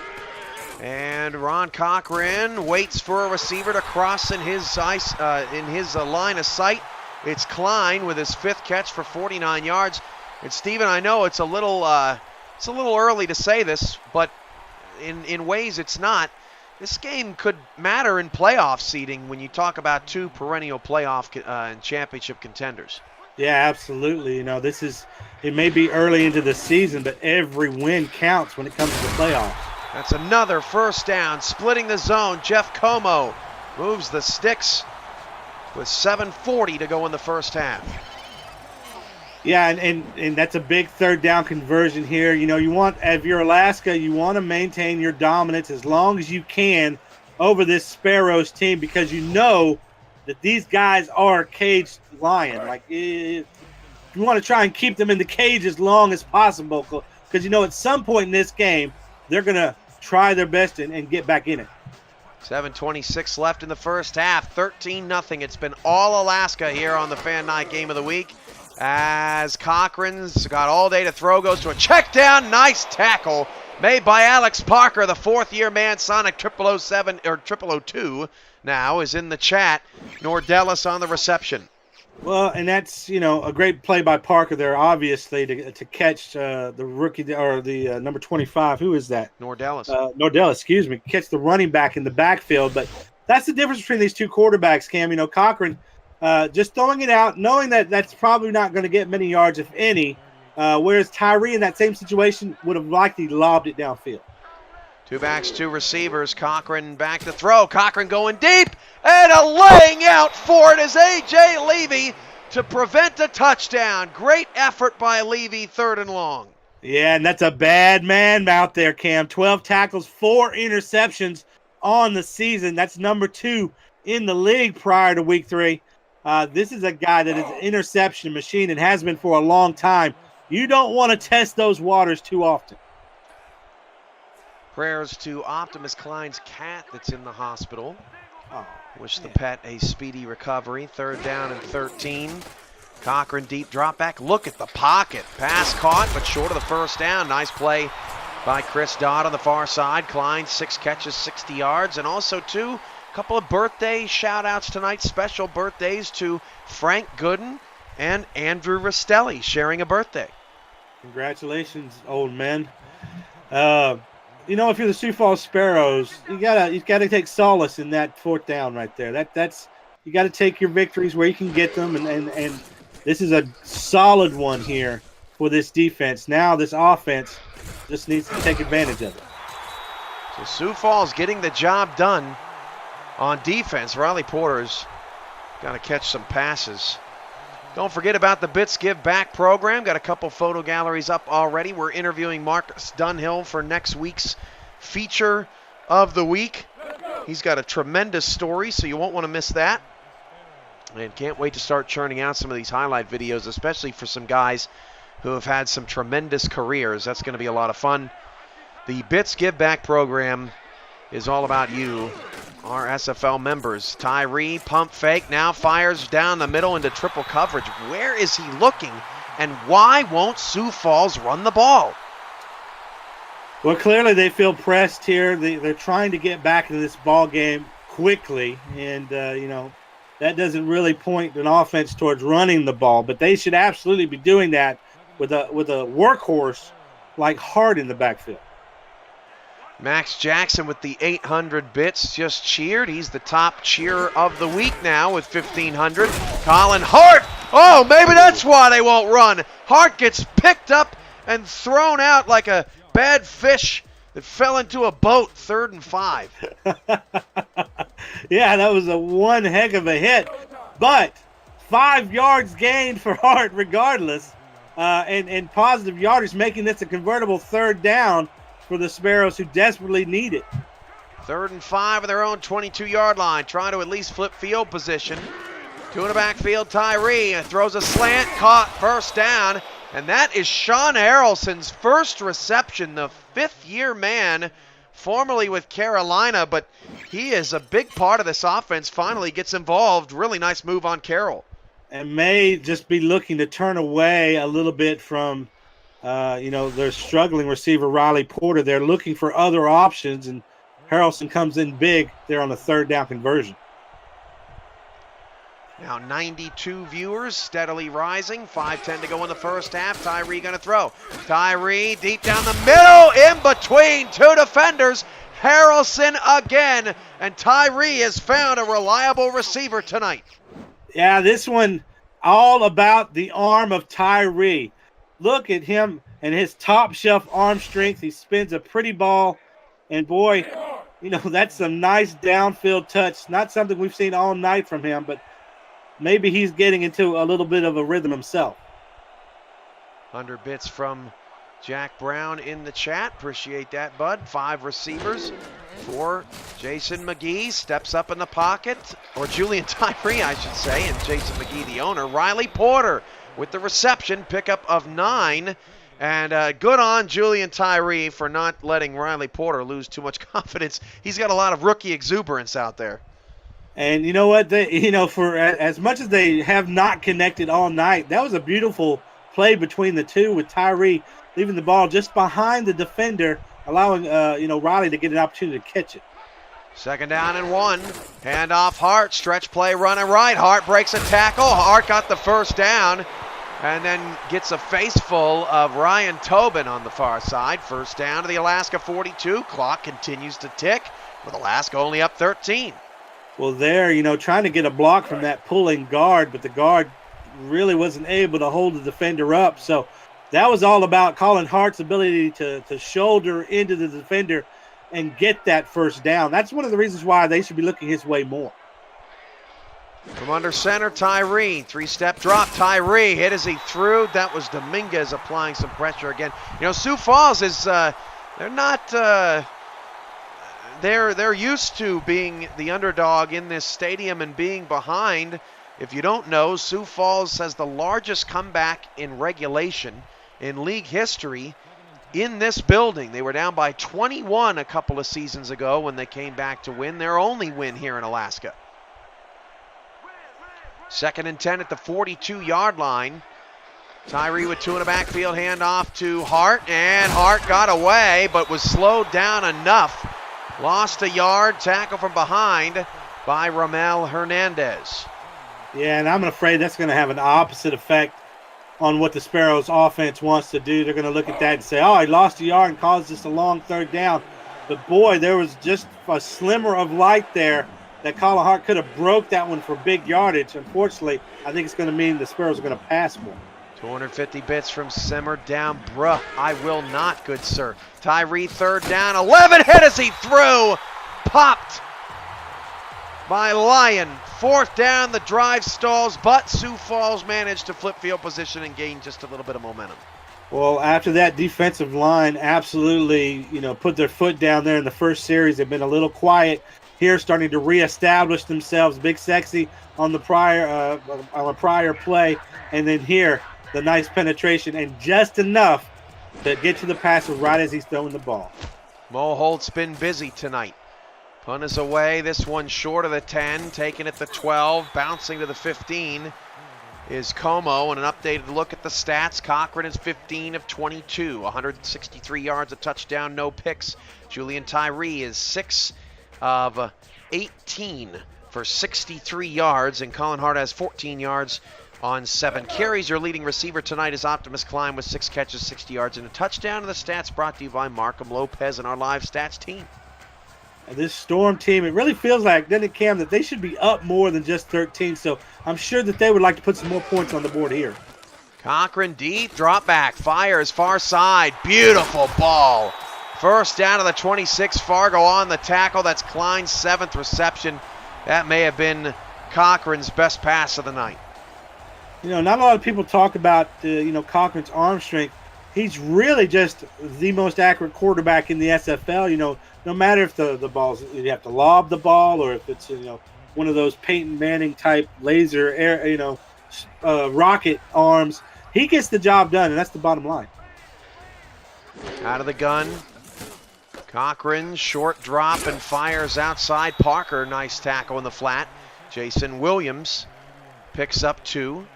And Ron Cochran waits for a receiver to cross in his line of sight. It's Klein with his 5th catch for 49 yards. And Stephen, I know it's a little early to say this, but in ways it's not. This game could matter in playoff seeding when you talk about 2 perennial playoff and championship contenders. Yeah, absolutely. You know, it may be early into the season, but every win counts when it comes to the playoffs. That's another first down, splitting the zone. Jeff Como moves the sticks with 7:40 to go in the first half. Yeah, and that's a big 3rd down conversion here. You know, if you're Alaska, you want to maintain your dominance as long as you can over this Sparrows team, because you know that these guys are caged lion. Like, you want to try and keep them in the cage as long as possible, because you know at some point in this game they're going to try their best and get back in it. 7:26 left in the first half, 13-0. It's been all Alaska here on the Fan Night Game of the Week, as Cochran's got all day to throw, goes to a check down. Nice tackle made by Alex Parker, the 4th-year man. Sonic 0007 or 0002 now is in the chat. Nordellis on the reception. Well, and that's, you know, a great play by Parker there, obviously, to catch the rookie, or the number 25. Who is that? Nordellis. Nordellis, excuse me. Catch the running back in the backfield. But that's the difference between these 2 quarterbacks, Cam. You know, Cochran just throwing it out, knowing that that's probably not going to get many yards, if any, whereas Tyree in that same situation would have likely lobbed it downfield. 2 backs, 2 receivers. Cochran back to throw. Cochran going deep, and a laying out for it is A.J. Levy to prevent a touchdown. Great effort by Levy, 3rd and long. Yeah, and that's a bad man out there, Cam. 12 tackles, 4 interceptions on the season. That's number 2 in the league prior to week 3. This is a guy that is an interception machine and has been for a long time. You don't want to test those waters too often. Prayers to Optimus Klein's cat that's in the hospital. Oh, Wish the pet a speedy recovery. 3rd down and 13. Cochran deep drop back. Look at the pocket. Pass caught, but short of the first down. Nice play by Chris Dodd on the far side. Klein, 6 catches, 60 yards. And also, too, a couple of birthday shout-outs tonight. Special birthdays to Frank Gooden and Andrew Rastelli sharing a birthday. Congratulations, old men. You know, if you're the Sioux Falls Sparrows, you gotta take solace in that 4th down right there. That's you gotta take your victories where you can get them, and this is a solid one here for this defense. Now this offense just needs to take advantage of it. So Sioux Falls getting the job done on defense. Riley Porter's got to catch some passes. Don't forget about the Bits Give Back program. Got a couple photo galleries up already. We're interviewing Marcus Dunhill for next week's feature of the week. He's got a tremendous story, so you won't want to miss that. And can't wait to start churning out some of these highlight videos, especially for some guys who have had some tremendous careers. That's going to be a lot of fun. The Bits Give Back program is all about you, our SFL members. Tyree, pump fake, now fires down the middle into triple coverage. Where is he looking, and why won't Sioux Falls run the ball? Well, clearly they feel pressed here. They're trying to get back into this ball game quickly, and, that doesn't really point an offense towards running the ball, but they should absolutely be doing that with a workhorse like Hart in the backfield. Max Jackson with the 800 bits just cheered. He's the top cheerer of the week now with 1,500. Colin Hart! Oh, maybe that's why they won't run. Hart gets picked up and thrown out like a bad fish that fell into a boat. 3rd and 5. Yeah, that was one heck of a hit. But 5 yards gained for Hart regardless. And positive yardage, making this a convertible 3rd down for the Sparrows, who desperately need it. 3rd and 5 on their own 22-yard line, trying to at least flip field position. 2 in the backfield, Tyree throws a slant, caught, 1st down, and that is Sean Harrelson's first reception, the 5th-year man, formerly with Carolina, but he is a big part of this offense, finally gets involved. Really nice move on Carroll. And may just be looking to turn away a little bit from their struggling receiver, Riley Porter. They're looking for other options, and Harrelson comes in big there on the 3rd down conversion. Now 92 viewers, steadily rising. 5:10 to go in the first half. Tyree going to throw. Tyree deep down the middle, in between 2 defenders. Harrelson again, and Tyree has found a reliable receiver tonight. Yeah, this one all about the arm of Tyree. Look at him and his top-shelf arm strength. He spins a pretty ball, and boy, that's some nice downfield touch. Not something we've seen all night from him, but maybe he's getting into a little bit of a rhythm himself. 100 bits from Jack Brown in the chat. Appreciate that, bud. 5 receivers for Jason McGee. Steps up in the pocket, or Julian Tyree, I should say, and Jason McGee, the owner. Riley Porter with the reception, pickup of 9. And good on Julian Tyree for not letting Riley Porter lose too much confidence. He's got a lot of rookie exuberance out there. And you know what? For as much as they have not connected all night, that was a beautiful play between the two, with Tyree leaving the ball just behind the defender, allowing Riley to get an opportunity to catch it. 2nd down and 1. Hand off Hart. Stretch play running right. Hart breaks a tackle. Hart got the 1st down and then gets a face full of Ryan Tobin on the far side. 1st down to the Alaska 42. Clock continues to tick with Alaska only up 13. Well, there, trying to get a block from that pulling guard, but the guard really wasn't able to hold the defender up. So that was all about Colin Hart's ability to shoulder into the defender and get that 1st down. That's one of the reasons why they should be looking his way more. From under center, Tyree. Three-step drop. Tyree hit as he threw. That was Dominguez applying some pressure again. You know, Sioux Falls is, they're not, they're used to being the underdog in this stadium and being behind. If you don't know, Sioux Falls has the largest comeback in regulation in league history in this building. They were down by 21 a couple of seasons ago when they came back to win their only win here in Alaska. 2nd and 10 at the 42-yard line. Tyree with 2 in the backfield, handoff to Hart, and Hart got away but was slowed down enough. Lost a yard, tackle from behind by Ramel Hernandez. Yeah, and I'm afraid that's going to have an opposite effect on what the Sparrows offense wants to do. They're going to look at that and say, oh, he lost a yard and caused us a long 3rd down. But boy, there was just a slimmer of light there that Colin Hart could have broke that one for big yardage. Unfortunately, I think it's going to mean the Sparrows are going to pass more. 250 bits from Simmer down. Bruh, I will not, good sir. Tyree 3rd down. 11 hit as he threw. Popped by Lyon. 4th down, the drive stalls, but Sioux Falls managed to flip field position and gain just a little bit of momentum. Well, after that defensive line absolutely, put their foot down there in the first series, they've been a little quiet here, starting to reestablish themselves. Big Sexy on the prior play, and then here the nice penetration and just enough to get to the passer right as he's throwing the ball. Mo Holt's been busy tonight. Punt is away. This one short of the 10, taken at the 12, bouncing to the 15 is Como. And an updated look at the stats. Cochran is 15 of 22, 163 yards, a touchdown, no picks. Julian Tyree is 6 of 18 for 63 yards, and Colin Hart has 14 yards on 7 carries. Your leading receiver tonight is Optimus Klein with 6 catches, 60 yards, and a touchdown. And the stats brought to you by Markham Lopez and our live stats team. And this Storm team, it really feels like, doesn't it, Cam, that they should be up more than just 13. So I'm sure that they would like to put some more points on the board here. Cochran deep, drop back, fires far side. Beautiful ball. 1st down to the 26. Fargo on the tackle. That's Klein's 7th reception. That may have been Cochran's best pass of the night. Not a lot of people talk about, Cochran's arm strength. He's really just the most accurate quarterback in the SFL. No matter if the ball's, you have to lob the ball, or if it's, one of those Peyton Manning type laser air, rocket arms, he gets the job done, and that's the bottom line. Out of the gun. Cochran, short drop and fires outside. Parker, nice tackle in the flat. Jason Williams picks up 2.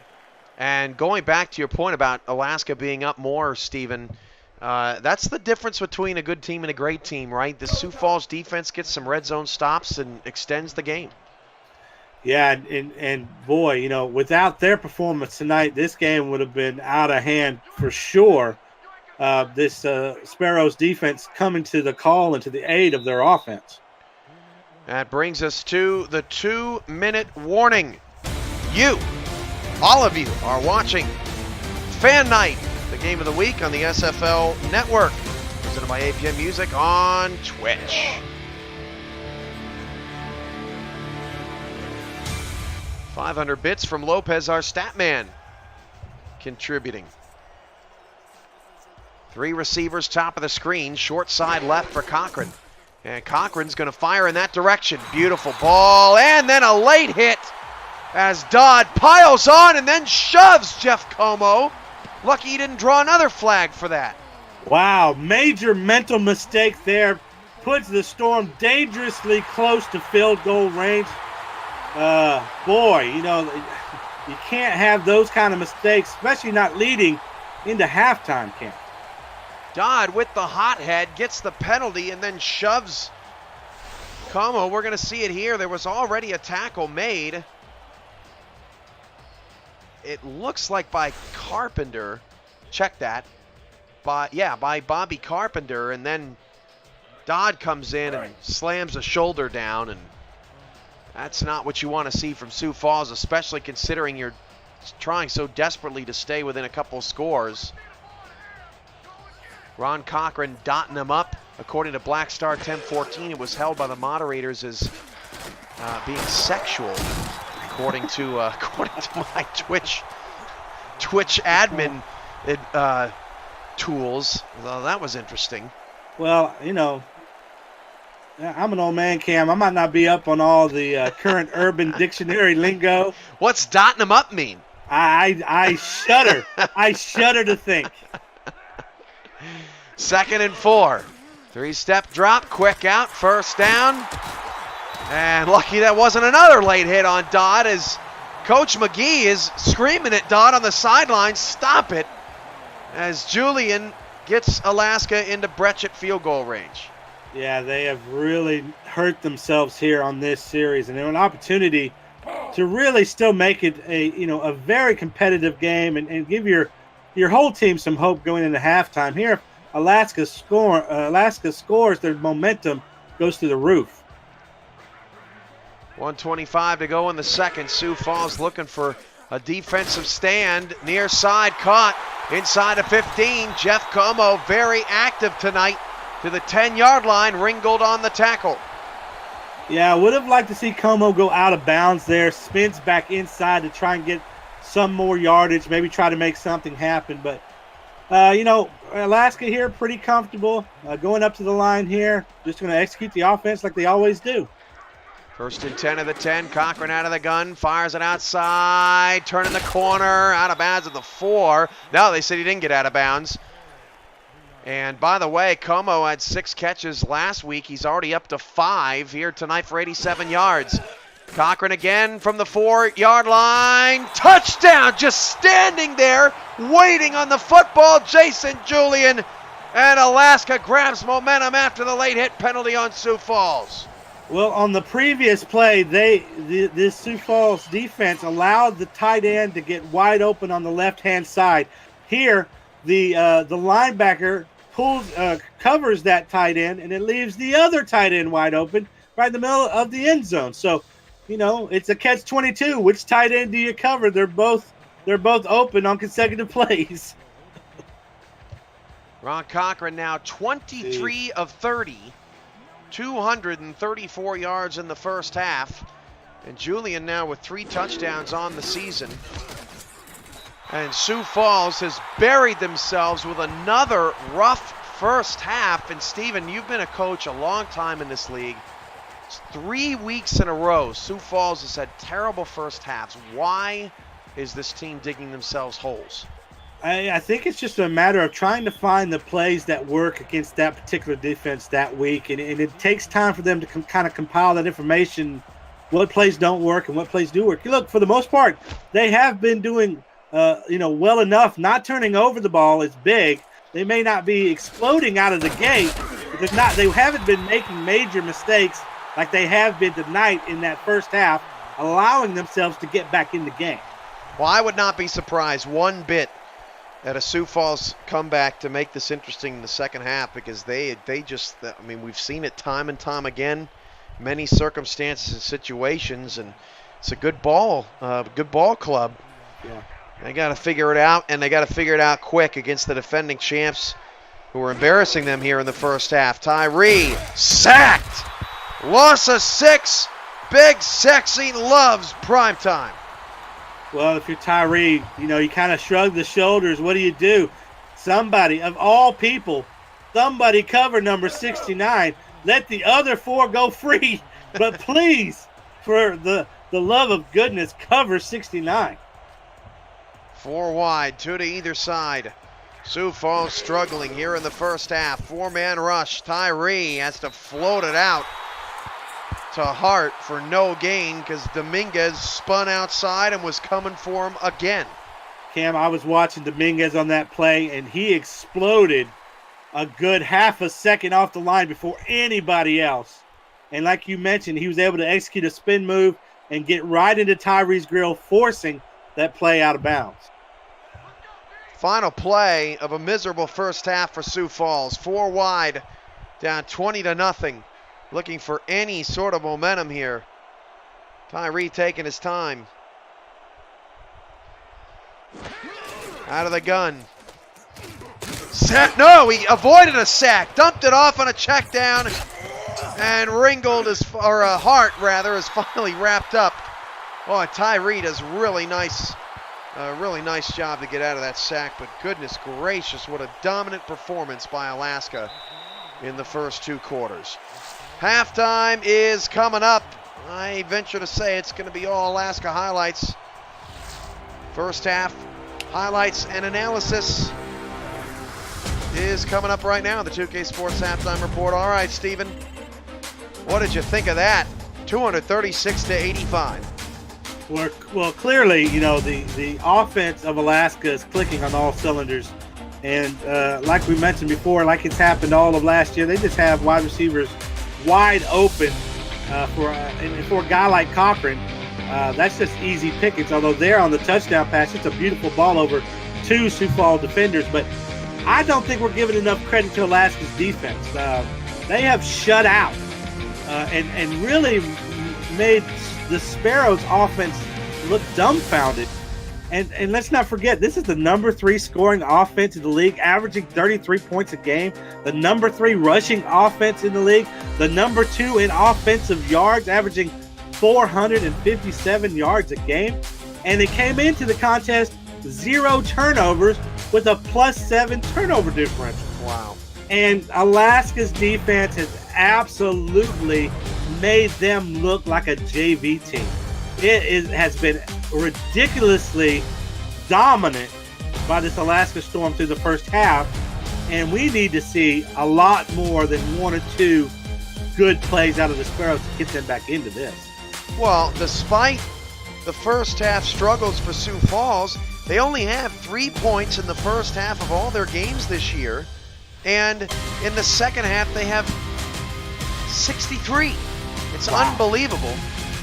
And going back to your point about Alaska being up more, Stephen, that's the difference between a good team and a great team, right? The Sioux Falls defense gets some red zone stops and extends the game. Yeah, and boy, without their performance tonight, this game would have been out of hand for sure. This Sparrows defense coming to the call and to the aid of their offense. That brings us to the 2-minute warning. All of you are watching Fan Night, the game of the week on the SFL Network, presented by APM Music on Twitch. $500 bits from Lopez, our stat man, contributing. 3 receivers top of the screen, short side left for Cochran. And Cochran's going to fire in that direction. Beautiful ball, and then a late hit as Dodd piles on and then shoves Jeff Como. Lucky he didn't draw another flag for that. Wow, major mental mistake there. Puts the Storm dangerously close to field goal range. Boy, you can't have those kind of mistakes, especially not leading into halftime, Cam. Dodd with the hot head gets the penalty and then shoves Como. We're going to see it here. There was already a tackle made. It looks like by Carpenter. Check that. By Bobby Carpenter, and then Dodd comes in and slams a shoulder down, and that's not what you want to see from Sioux Falls, especially considering you're trying so desperately to stay within a couple scores. Ron Cochran dotting him up. According to Black Star 1014, it was held by the moderators as being sexual. according to my Twitch admin tools. Well, that was interesting. Well, you know, I'm an old man, Cam. I might not be up on all the current Urban Dictionary lingo. What's dotting them up mean? I shudder. I shudder to think. 2nd and 4. 3-step drop, quick out, first down. And lucky that wasn't another late hit on Dodd, as Coach McGee is screaming at Dodd on the sideline, stop it, as Julian gets Alaska into Brechet field goal range. Yeah, they have really hurt themselves here on this series, and they have an opportunity to really still make it a very competitive game and give your whole team some hope going into halftime. Here, Alaska scores, their momentum goes through the roof. 1:25 to go in the second. Sioux Falls looking for a defensive stand. Near side caught inside of 15. Jeff Como very active tonight to the 10-yard line. Ringgold on the tackle. Yeah, I would have liked to see Como go out of bounds there. Spins back inside to try and get some more yardage, maybe try to make something happen. But, Alaska here pretty comfortable going up to the line here. Just going to execute the offense like they always do. 1st and 10 of the 10. Cochran out of the gun, fires it outside, turning the corner, out of bounds at the 4. No, they said he didn't get out of bounds. And by the way, Como had 6 catches last week. He's already up to 5 here tonight for 87 yards. Cochran again from the 4-yard line. Touchdown, just standing there, waiting on the football. Jason Julian, and Alaska grabs momentum after the late hit penalty on Sioux Falls. Well, on the previous play, this Sioux Falls defense allowed the tight end to get wide open on the left-hand side. Here, the linebacker covers that tight end, and it leaves the other tight end wide open right in the middle of the end zone. So, it's a catch-22. Which tight end do you cover? They're both open on consecutive plays. Ron Cochran now 23 of 30. 234 yards in the first half. And Julian now with 3 touchdowns on the season. And Sioux Falls has buried themselves with another rough first half. And Steven, you've been a coach a long time in this league. It's 3 weeks in a row Sioux Falls has had terrible first halves. Why is this team digging themselves holes? I think it's just a matter of trying to find the plays that work against that particular defense that week. And it takes time for them to kind of compile that information, what plays don't work and what plays do work. Look, for the most part, they have been doing well enough. Not turning over the ball is big. They may not be exploding out of the gate, but they haven't been making major mistakes like they have been tonight in that first half, allowing themselves to get back in the game. Well, I would not be surprised one bit at a Sioux Falls comeback to make this interesting in the second half, because we've seen it time and time again, many circumstances and situations, and it's a good ball club. Yeah. They got to figure it out, and they got to figure it out quick against the defending champs who were embarrassing them here in the first half. Tyree sacked, loss of 6. Big Sexy loves primetime. Well, if you're Tyree, you kind of shrug the shoulders. What do? Somebody, of all people, somebody cover number 69. Let the other 4 go free. But please, for the love of goodness, cover 69. 4 wide, 2 to either side. Sioux Falls struggling here in the first half. 4-man rush. Tyree has to float it out to Hart for no gain, because Dominguez spun outside and was coming for him again. Cam, I was watching Dominguez on that play, and he exploded a good half a second off the line before anybody else. And like you mentioned, he was able to execute a spin move and get right into Tyree's grill, forcing that play out of bounds. Final play of a miserable first half for Sioux Falls. 4 wide, down 20-0. Looking for any sort of momentum here. Tyree taking his time. Out of the gun. No, he avoided a sack. Dumped it off on a check down. And Ringgold Hart is finally wrapped up Oh, Ty Reed does really nice job to get out of that sack, but goodness gracious, what a dominant performance by Alaska in the first 2 quarters. Halftime is coming up. I venture to say it's going to be all Alaska highlights. First half highlights and analysis is coming up right now. The 2K Sports Halftime Report. All right, Steven, what did you think of that? 236-85. Well, clearly, the offense of Alaska is clicking on all cylinders. And like we mentioned before, like it's happened all of last year, they just have wide receivers wide open for a guy like Cochran. That's just easy pickings. Although there on the touchdown pass, it's a beautiful ball over 2 Sioux Falls defenders. But I don't think we're giving enough credit to Alaska's defense. They have shut out and really made the Sparrows offense look dumbfounded. And let's not forget, this is the number 3 scoring offense in the league, averaging 33 points a game. The number 3 rushing offense in the league. The number 2 in offensive yards, averaging 457 yards a game. And they came into the contest 0 turnovers with a +7 turnover differential. Wow. And Alaska's defense has absolutely made them look like a JV team. It has been ridiculously dominant by this Alaska Storm through the first half, and we need to see a lot more than 1 or 2 good plays out of the Sparrows to get them back into this. Well, despite the first half struggles for Sioux Falls, they only have 3 points in the first half of all their games this year, and in the second half they have 63. It's unbelievable.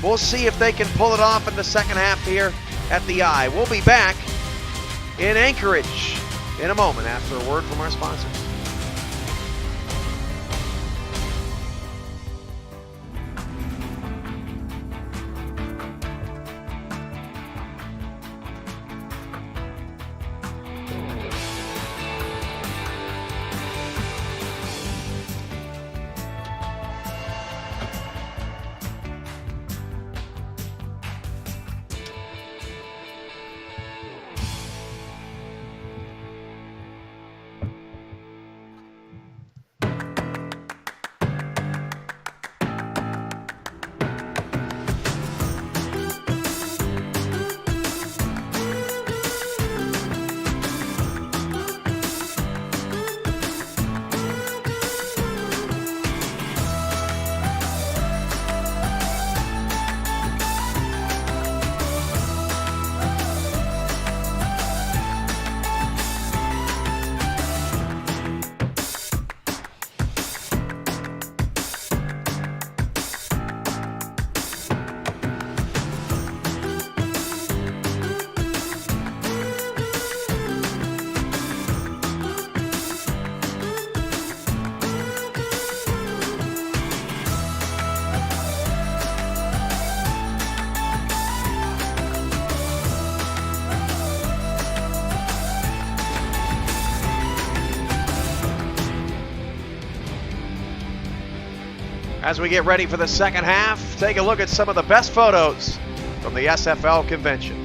We'll see if they can pull it off in the second half here at the I. We'll be back in Anchorage in a moment after a word from our sponsors. As we get ready for the second half, take a look at some of the best photos from the SFL convention.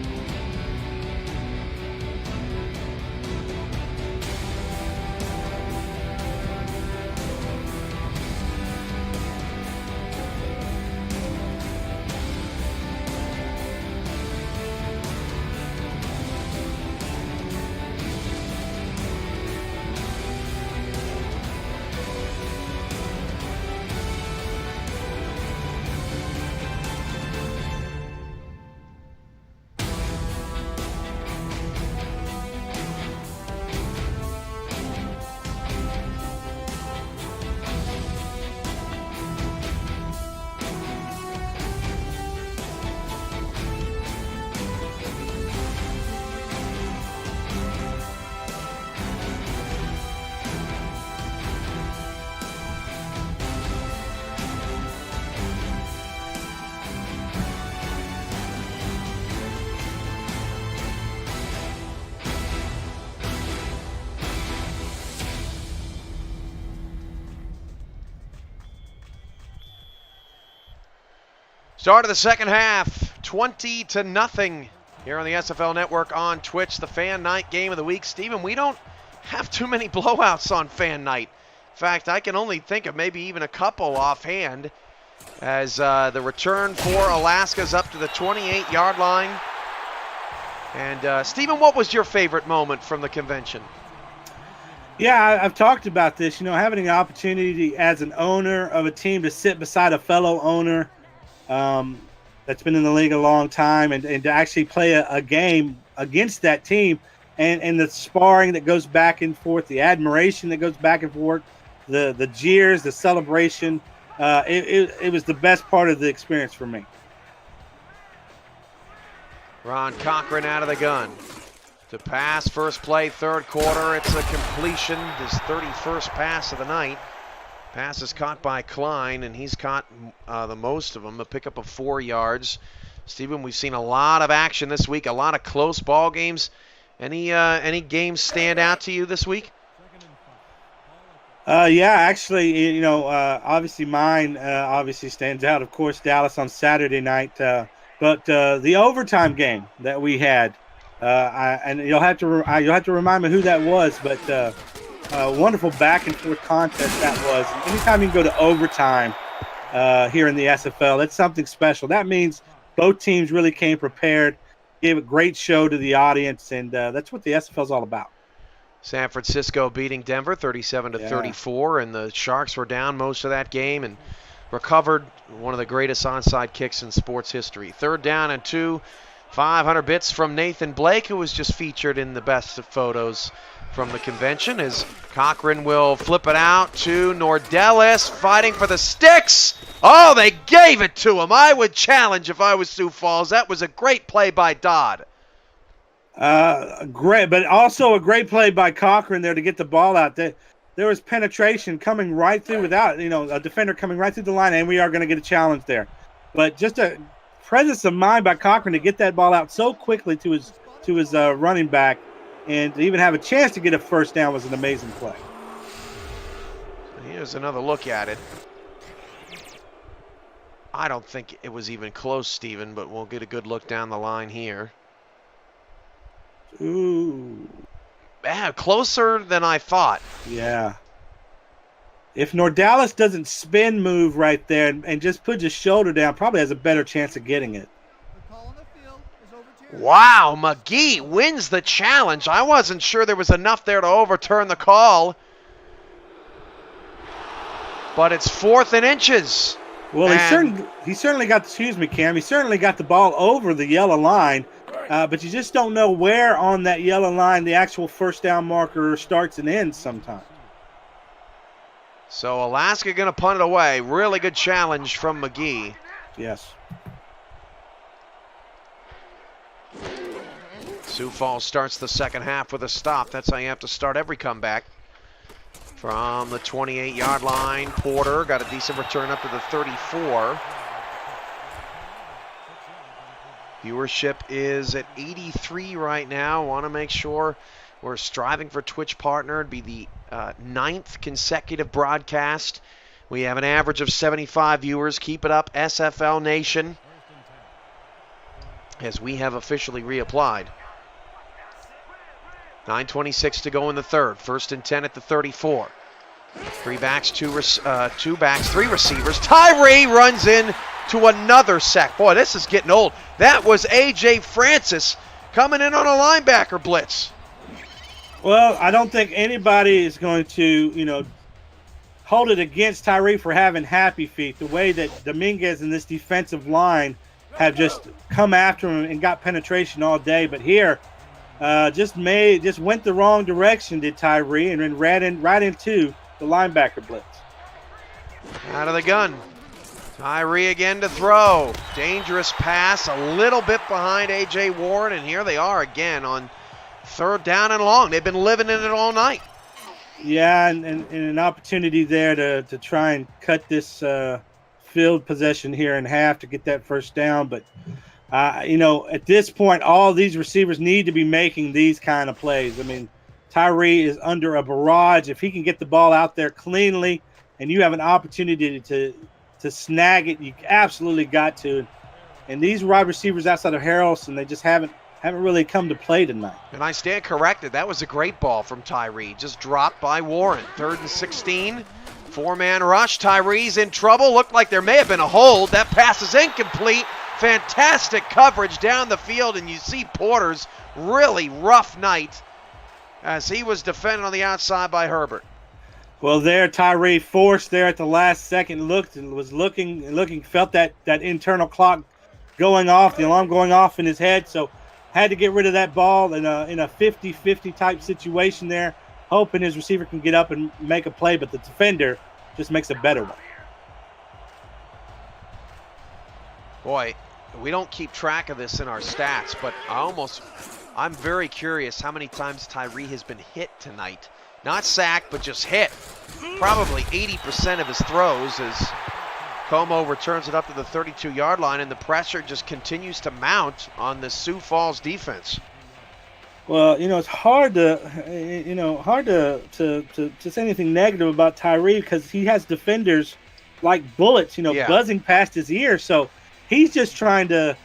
Start of the second half, 20-0 here on the SFL Network on Twitch, the Fan Night Game of the Week. Steven, we don't have too many blowouts on Fan Night. In fact, I can only think of maybe even a couple offhand, as the return for Alaska's up to the 28-yard line. And Steven, what was your favorite moment from the convention? Yeah, I've talked about this. Having an opportunity as an owner of a team to sit beside a fellow owner that's been in the league a long time, and to actually play a game against that team, and the sparring that goes back and forth, the admiration that goes back and forth, the jeers, the celebration. It was the best part of the experience for me. Ron Cochran out of the gun. To pass, first play, third quarter. It's a completion, his 31st pass of the night. Pass is caught by Klein, and he's caught the most of them, a pickup of 4 yards. Steven, we've seen a lot of action this week, a lot of close ball games. Any games stand out to you this week? Yeah, actually, obviously mine obviously stands out. Of course, Dallas on Saturday night, but the overtime game that we had, and you'll have to remind me who that was, but wonderful back and forth contest that was. Anytime you can go to overtime here in the SFL, that's something special. That means both teams really came prepared, gave a great show to the audience, and that's what the SFL is all about. San Francisco beating Denver 37-34, and the Sharks were down most of that game and recovered one of the greatest onside kicks in sports history. 3rd down and 2, 500 bits from Nathan Blake, who was just featured in the best of photos from the convention, as Cochran will flip it out to Nordellis, fighting for the sticks. Oh, they gave it to him. I would challenge if I was Sioux Falls. That was a great play by Dodd. Great, but also a great play by Cochran there to get the ball out. There was penetration coming right through without, a defender coming right through the line, and we are going to get a challenge there. But just a presence of mind by Cochran to get that ball out so quickly to his running back, and to even have a chance to get a first down was an amazing play. Here's another look at it. I don't think it was even close, Steven, but we'll get a good look down the line here. Ooh. Yeah, closer than I thought. Yeah. If Nordellis doesn't spin move right there and just put his shoulder down, probably has a better chance of getting it. Wow, McGee wins the challenge. I wasn't sure there was enough there to overturn the call. But it's 4th and inches. Well, he certainly got, Cam, he certainly got the ball over the yellow line, but you just don't know where on that yellow line the actual first down marker starts and ends sometimes. So Alaska going to punt it away. Really good challenge from McGee. Yes. Sioux Falls starts the second half with a stop. That's how you have to start every comeback. From the 28-yard line, Porter got a decent return up to the 34. Viewership is at 83 right now. Want to make sure we're striving for Twitch partner. It'd be the 9th consecutive broadcast. We have an average of 75 viewers. Keep it up, SFL Nation, as we have officially reapplied. 9:26 to go in the third. 1st and 10 at the 34. 3 backs, 2 backs, 3 receivers. Tyree runs in to another sack. Boy, this is getting old. That was A.J. Francis coming in on a linebacker blitz. Well, I don't think anybody is going to, hold it against Tyree for having happy feet. The way that Dominguez and this defensive line have just come after him and got penetration all day. But here, just went the wrong direction, did Tyree, and then ran right into the linebacker blitz. Out of the gun. Tyree again to throw. Dangerous pass, a little bit behind A.J. Warren, and here they are again on 3rd down and long. They've been living in it all night. Yeah, and an opportunity there to try and cut this field possession here in half to get that first down. But, at this point, all these receivers need to be making these kind of plays. I mean, Tyree is under a barrage. If he can get the ball out there cleanly and you have an opportunity to snag it, you absolutely got to. And these wide receivers outside of Harrelson, they just haven't really come to play tonight. And I stand corrected. That was a great ball from Tyree. Just dropped by Warren. 3rd and 16. 4-man rush. Tyree's in trouble. Looked like there may have been a hold. That pass is incomplete. Fantastic coverage down the field, and you see Porter's really rough night as he was defended on the outside by Herbert. Well, there Tyree forced there at the last second, looked and was looking, felt that internal clock going off, the alarm going off in his head, so had to get rid of that ball in a 50-50 type situation there, hoping his receiver can get up and make a play, but the defender just makes a better one. Boy, we don't keep track of this in our stats, but I'm very curious how many times Tyree has been hit tonight. Not sacked, but just hit. Probably 80% of his throws as Como returns it up to the 32-yard line, and the pressure just continues to mount on the Sioux Falls defense. Well, it's hard to say anything negative about Tyree because he has defenders like bullets, buzzing past his ear. So he's just trying to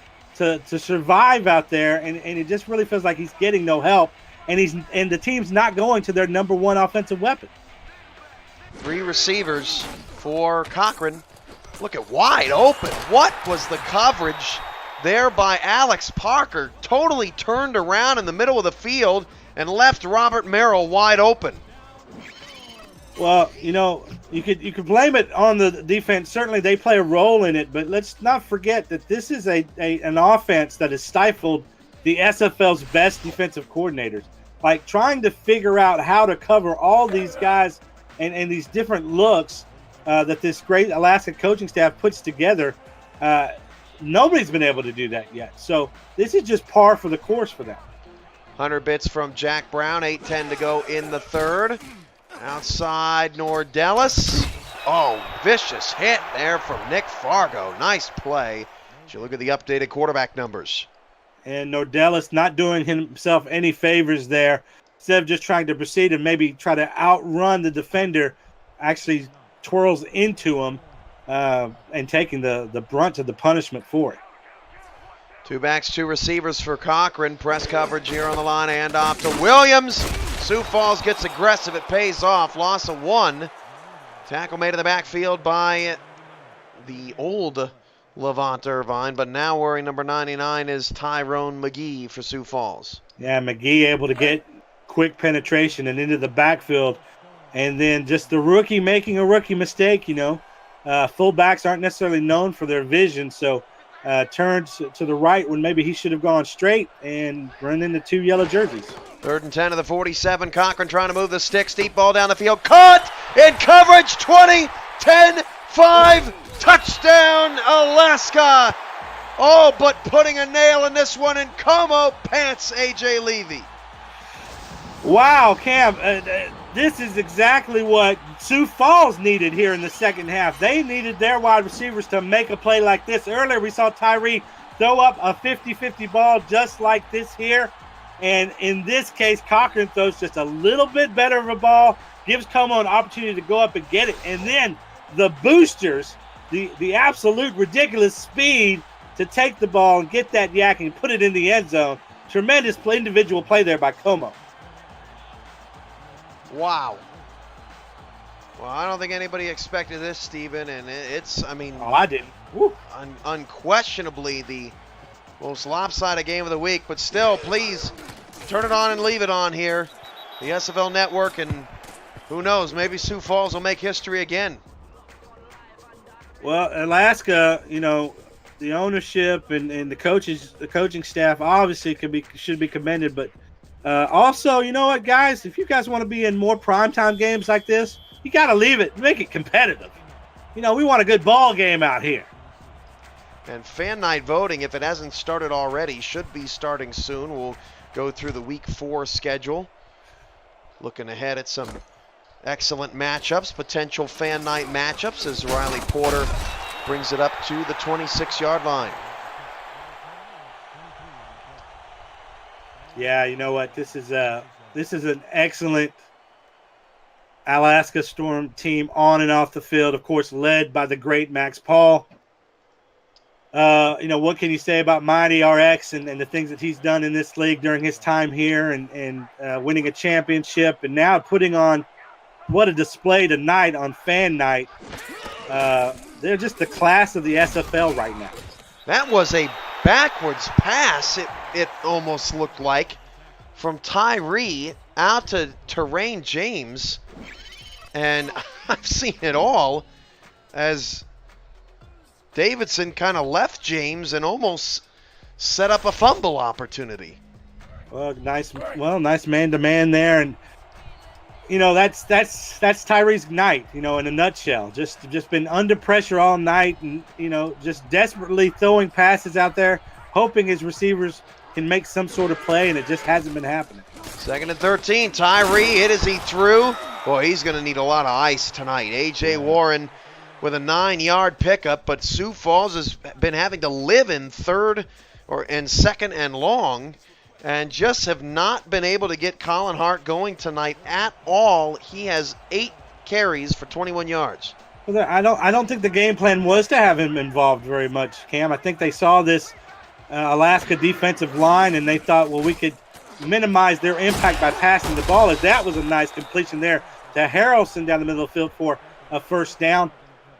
survive out there, and it just really feels like he's getting no help, and the team's not going to their number one offensive weapon. 3 receivers for Cochran. Look at wide open. What was the coverage there by Alex Parker? Totally turned around in the middle of the field and left Robert Merrill wide open. Well, you could blame it on the defense. Certainly they play a role in it, but let's not forget that this is an offense that has stifled the SFL's best defensive coordinators. Like trying to figure out how to cover all these guys and these different looks that this great Alaska coaching staff puts together. Nobody's been able to do that yet. So this is just par for the course for them. 100 bits from Jack Brown, 8:10 to go in the 3rd. Outside Nordellis. Oh, vicious hit there from Nick Fargo. Nice play. As you look at the updated quarterback numbers. And Nordellis not doing himself any favors there. Instead of just trying to proceed and maybe try to outrun the defender, actually twirls into him and taking the brunt of the punishment for it. 2 backs, 2 receivers for Cochran. Press coverage here on the line and off to Williams. Sioux Falls gets aggressive. It pays off. Loss of 1. Tackle made in the backfield by the old Levant Irvine, but now wearing number 99 is Tyrone McGee for Sioux Falls. Yeah, McGee able to get quick penetration and into the backfield, and then just the rookie making a rookie mistake. Fullbacks aren't necessarily known for their vision, so turns to the right when maybe he should have gone straight and run into 2 yellow jerseys. 3rd and 10 to the 47. Cochran trying to move the sticks. Deep ball down the field. Caught in coverage. 20, 10, 5. Touchdown, Alaska. Oh, but putting a nail in this one, and Como pants A.J. Levy. Wow, Cam. This is exactly what Sioux Falls needed here in the second half. They needed their wide receivers to make a play like this. Earlier we saw Tyree throw up a 50-50 ball just like this here. And in this case, Cochran throws just a little bit better of a ball, gives Como an opportunity to go up and get it. And then the boosters, the absolute ridiculous speed to take the ball and get that yak and put it in the end zone. Tremendous individual play there by Como. Wow. Well, I don't think anybody expected this, Steven, and Oh, I didn't. Unquestionably the most lopsided game of the week, but still, please turn it on and leave it on here. The SFL Network, and who knows, maybe Sioux Falls will make history again. Well, Alaska, the ownership and the coaching staff obviously should be commended, but also, you know what, guys, if you guys want to be in more primetime games like this, you got to leave it, make it competitive. We want a good ball game out here. And fan night voting, if it hasn't started already, should be starting soon. We'll go through the week 4 schedule. Looking ahead at some excellent matchups, potential fan night matchups as Riley Porter brings it up to the 26-yard line. Yeah, you know what? This is an excellent Alaska Storm team on and off the field, of course, led by the great Max Paul. What can you say about Mighty RX and the things that he's done in this league during his time here and winning a championship and now putting on what a display tonight on Fan Night. They're just the class of the SFL right now. That was a backwards pass, it almost looked like, from Tyree out to Terrain James. And I've seen it all as Davidson kind of left James and almost set up a fumble opportunity. Well, nice man-to-man there, and that's Tyree's night. In a nutshell, just been under pressure all night, and just desperately throwing passes out there, hoping his receivers can make some sort of play, and it just hasn't been happening. 2nd and 13, Tyree hit as he threw. Boy, he's going to need a lot of ice tonight. A.J. Warren with a 9-yard pickup, but Sioux Falls has been having to live in 3rd and 2nd and long, and just have not been able to get Colin Hart going tonight at all. He has 8 carries for 21 yards. Well, I don't think the game plan was to have him involved very much, Cam. I think they saw this Alaska defensive line, and they thought, well, we could minimize their impact by passing the ball, as that was a nice completion there to Harrelson down the middle of the field for a first down.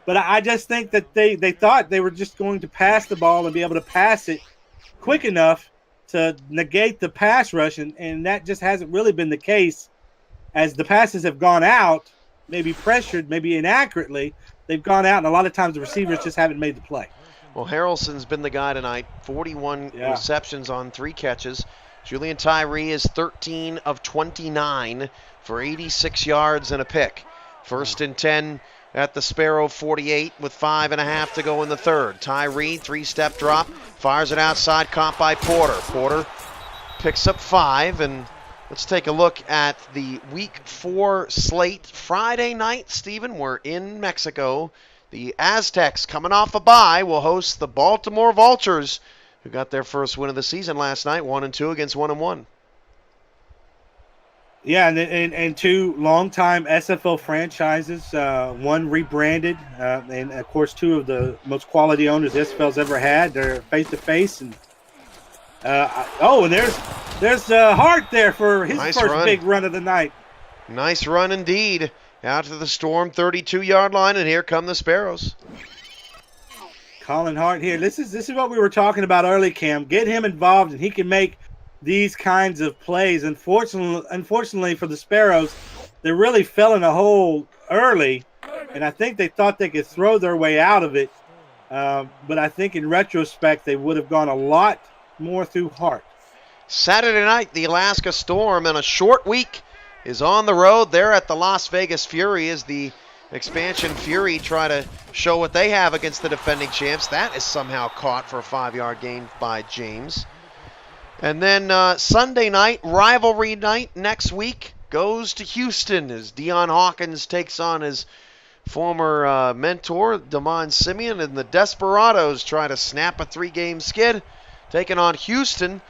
But I just think that they thought they were just going to pass the ball and be able to pass it quick enough to negate the pass rush, and that just hasn't really been the case. As the passes have gone out, maybe pressured, maybe inaccurately, they've gone out, and a lot of times the receivers just haven't made the play. Well, Harrelson's been the guy tonight, 41 receptions on 3 catches. Julian Tyree is 13 of 29 for 86 yards and a pick. 1st and 10 at the Sparrow 48 with 5.5 to go in the 3rd. Tyree, 3-step drop, fires it outside, caught by Porter. Porter picks up 5, and let's take a look at the Week 4 slate. Friday night, Stephen, we're in Mexico. The Aztecs, coming off a bye, will host the Baltimore Vultures, who got their first win of the season last night, 1-2 against 1-1. Yeah, and 2 longtime SFL franchises, one rebranded, and of course 2 of the most quality owners the SFL's ever had. They're face-to-face, and and there's Hart there for his first big run of the night. Nice run indeed. Out to the Storm 32-yard line, and here come the Sparrows. Colin Hart here. This is what we were talking about early, Cam. Get him involved, and he can make these kinds of plays. Unfortunately for the Sparrows, they really fell in a hole early, and I think they thought they could throw their way out of it. But I think in retrospect, they would have gone a lot more through Hart. Saturday night, the Alaska Storm in a short week is on the road. They're at the Las Vegas Fury as the expansion Fury try to show what they have against the defending champs. That is somehow caught for a 5-yard gain by James. And then Sunday night, rivalry night next week, goes to Houston as Deion Hawkins takes on his former mentor, Damon Simeon, and the Desperados try to snap a 3-game skid, taking on Houston,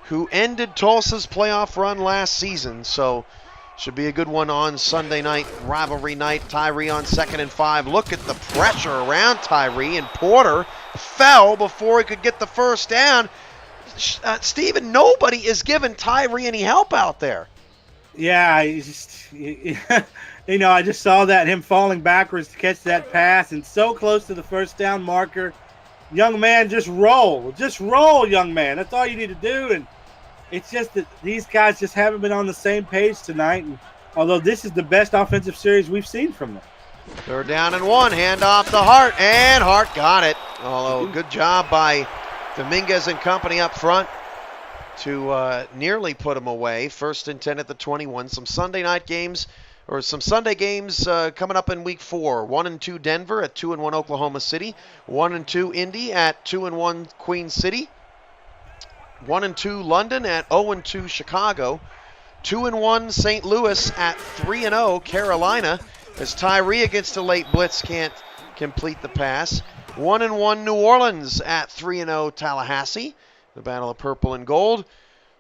who ended Tulsa's playoff run last season. So should be a good one on Sunday night, rivalry night. Tyree on 2nd and 5. Look at the pressure around Tyree, and Porter fell before he could get the first down. Steven, nobody is giving Tyree any help out there. Yeah, I just saw that, him falling backwards to catch that pass, and so close to the first down marker. Young man, just roll. Just roll, young man. That's all you need to do. And it's just that these guys just haven't been on the same page tonight. And although this is the best offensive series we've seen from them. 3rd down and 1, hand off to Hart, and Hart got it. Although good job by Dominguez and company up front to nearly put him away. 1st and 10 at the 21. Some Sunday games coming up in Week 4. 1-2 Denver at 2-1 Oklahoma City. 1-2 Indy at 2-1 Queen City. 1-2 London at 0-2 Chicago. 2-1 St. Louis at 3-0 Carolina, as Tyree against a late blitz can't complete the pass. 1-1 New Orleans at 3-0 Tallahassee. The battle of purple and gold.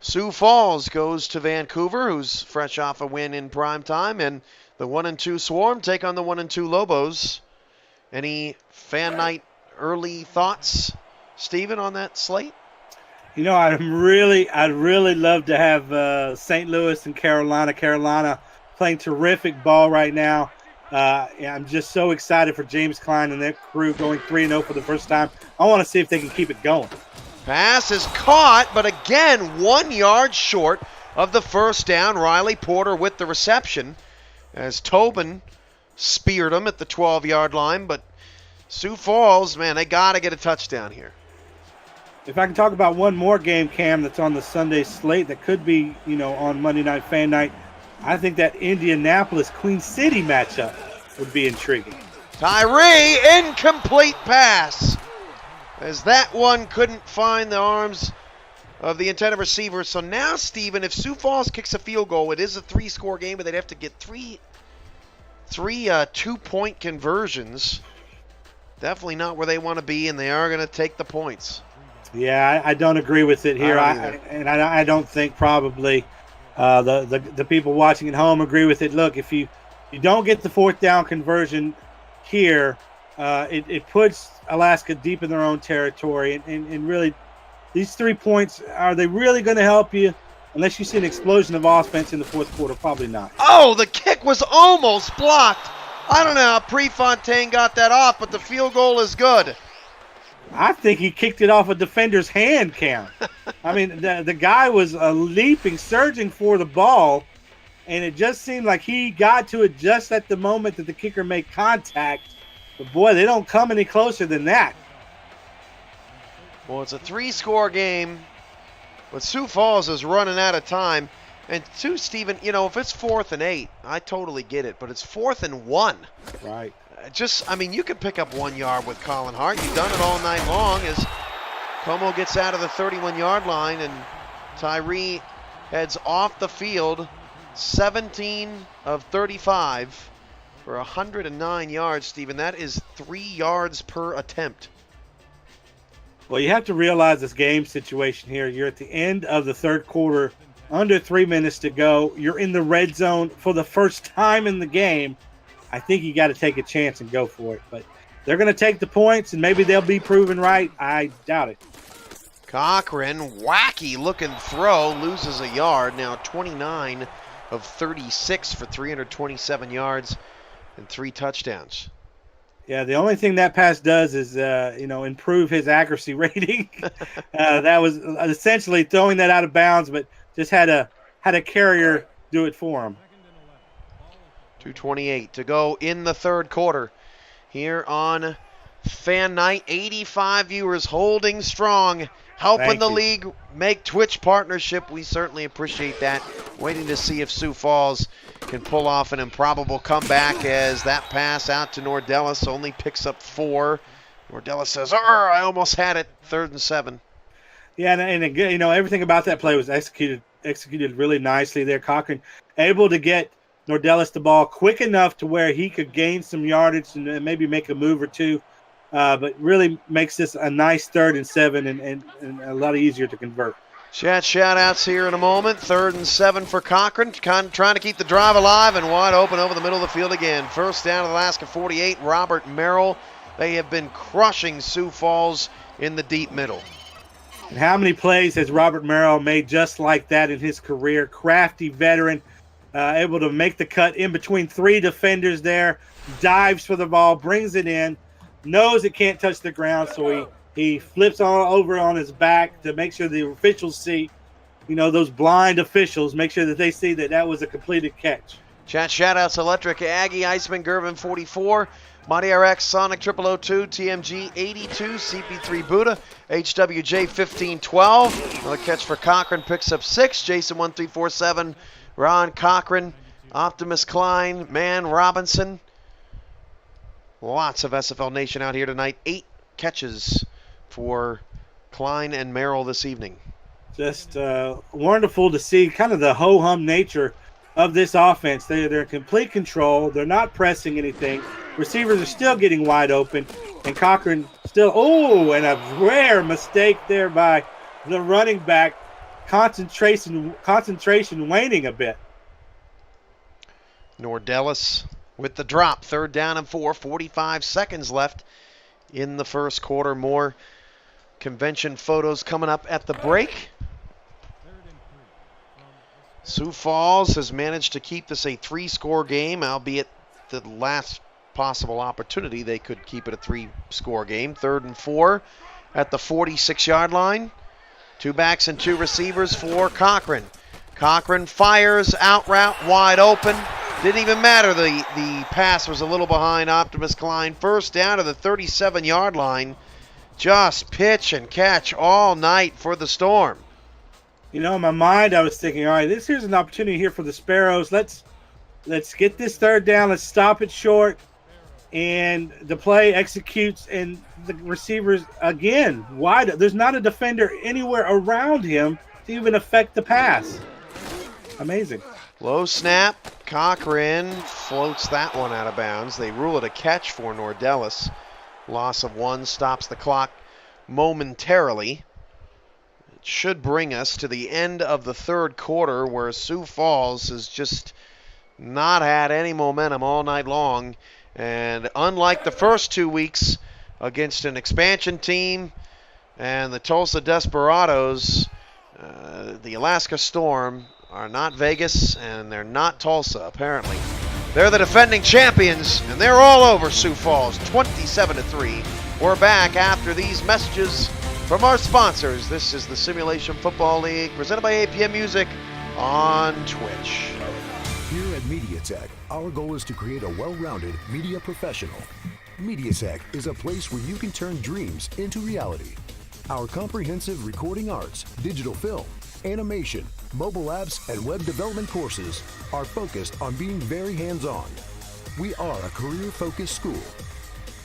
Sioux Falls goes to Vancouver, who's fresh off a win in prime time, and the 1-2 Swarm take on the 1-2 Lobos. Any fan night early thoughts Stephen, on that slate? You know, I'd really love to have St. Louis and Carolina. Carolina playing terrific ball right now. I'm just so excited for James Klein and their crew going 3-0 for the first time. I want to see if they can keep it going. Pass is caught, but again, 1 yard short of the first down. Riley Porter with the reception as Tobin speared him at the 12-yard line. But Sioux Falls, man, they got to get a touchdown here. If I can talk about one more game, Cam, that's on the Sunday slate that could be, on Monday Night Fan Night, I think that Indianapolis-Queen City matchup would be intriguing. Tyree, incomplete pass, as that one couldn't find the arms of the intended receiver. So now, Steven, if Sioux Falls kicks a field goal, it is a 3-score game, but they'd have to get three 2-point conversions. Definitely not where they want to be, and they are going to take the points. Yeah, I don't agree with it here. I don't think probably the people watching at home agree with it. Look, if you don't get the 4th down conversion here, it puts Alaska deep in their own territory. And really, these 3 points, are they really going to help you? Unless you see an explosion of offense in the 4th quarter, probably not. Oh, the kick was almost blocked. I don't know how Prefontaine got that off, but the field goal is good. I think he kicked it off a defender's hand, Cam. I mean, the guy was leaping, surging for the ball, and it just seemed like he got to it just at the moment that the kicker made contact. But, boy, they don't come any closer than that. Well, it's a 3-score game, but Sioux Falls is running out of time. And, too, Stephen, if it's 4th and 8, I totally get it, but it's 4th and 1. Right. You could pick up 1 yard with Colin Hart. You've done it all night long as Como gets out of the 31-yard line and Tyree heads off the field, 17 of 35 for 109 yards, Stephen. That is 3 yards per attempt. Well, you have to realize this game situation here. You're at the end of the 3rd quarter, under 3 minutes to go. You're in the red zone for the first time in the game. I think you got to take a chance and go for it. But they're going to take the points, and maybe they'll be proven right. I doubt it. Cochran, wacky-looking throw, loses a yard. Now 29 of 36 for 327 yards and 3 touchdowns. Yeah, the only thing that pass does is, improve his accuracy rating. That was essentially throwing that out of bounds, but just had a carrier do it for him. 2:28 to go in the 3rd quarter here on Fan Night. 85 viewers holding strong, helping the league make Twitch partnership. We certainly appreciate that. Waiting to see if Sioux Falls can pull off an improbable comeback as that pass out to Nordellis only picks up 4. Nordellis says, I almost had it. 3rd and 7. Yeah, and again, everything about that play was executed really nicely there. Cochran able to get Nordellis the ball quick enough to where he could gain some yardage and maybe make a move or two, but really makes this a nice 3rd and 7 and a lot easier to convert. Shout-outs here in a moment. 3rd and 7 for Cochran, trying to keep the drive alive and wide open over the middle of the field again. First down at Alaska 48, Robert Merrill. They have been crushing Sioux Falls in the deep middle. And how many plays has Robert Merrill made just like that in his career? Crafty veteran. Able to make the cut in between 3 defenders there, dives for the ball, brings it in, knows it can't touch the ground, so he flips over on his back to make sure the officials see, those blind officials, make sure that they see that was a completed catch. Chat shout-outs, Electric Aggie, Iceman, Gervin 44, Monty RX, Sonic 0002, TMG 82, CP3 Buddha, HWJ 1512. Another catch for Cochran, picks up 6, Jason 1347, Ron Cochran, Optimus Klein, Man Robinson. Lots of SFL Nation out here tonight. 8 catches for Klein and Merrill this evening. Just wonderful to see kind of the ho-hum nature of this offense. They're in complete control. They're not pressing anything. Receivers are still getting wide open. And Cochran still, and a rare mistake there by the running back. Concentration waning a bit. Nordellis with the drop. 3rd down and 4. 45 seconds left in the 1st quarter. More convention photos coming up at the break. Sioux Falls has managed to keep this a 3-score game, albeit the last possible opportunity they could keep it a 3-score game. 3rd and 4 at the 46-yard line. 2 backs and 2 receivers for Cochran. Cochran fires out route wide open. Didn't even matter. The pass was a little behind Optimus Klein. First down to the 37-yard line. Just pitch and catch all night for the Storm. You know, in my mind, I was thinking, all right, here's an opportunity here for the Sparrows. Let's get this 3rd down. Let's stop it short. And the play executes, and the receivers, again, wide. There's not a defender anywhere around him to even affect the pass. Amazing. Low snap. Cochran floats that one out of bounds. They rule it a catch for Nordellis. Loss of 1 stops the clock momentarily. Should bring us to the end of the 3rd quarter, where Sioux Falls has just not had any momentum all night long. And unlike the first 2 weeks against an expansion team and the Tulsa Desperados, the Alaska Storm are not Vegas and they're not Tulsa, apparently. They're the defending champions, and they're all over Sioux Falls, 27-3. We're back after these messages from our sponsors. This is the Simulation Football League, presented by APM Music on Twitch. Here at MediaTek, our goal is to create a well-rounded media professional. MediaTek is a place where you can turn dreams into reality. Our comprehensive recording arts, digital film, animation, mobile apps, and web development courses are focused on being very hands-on. We are a career-focused school.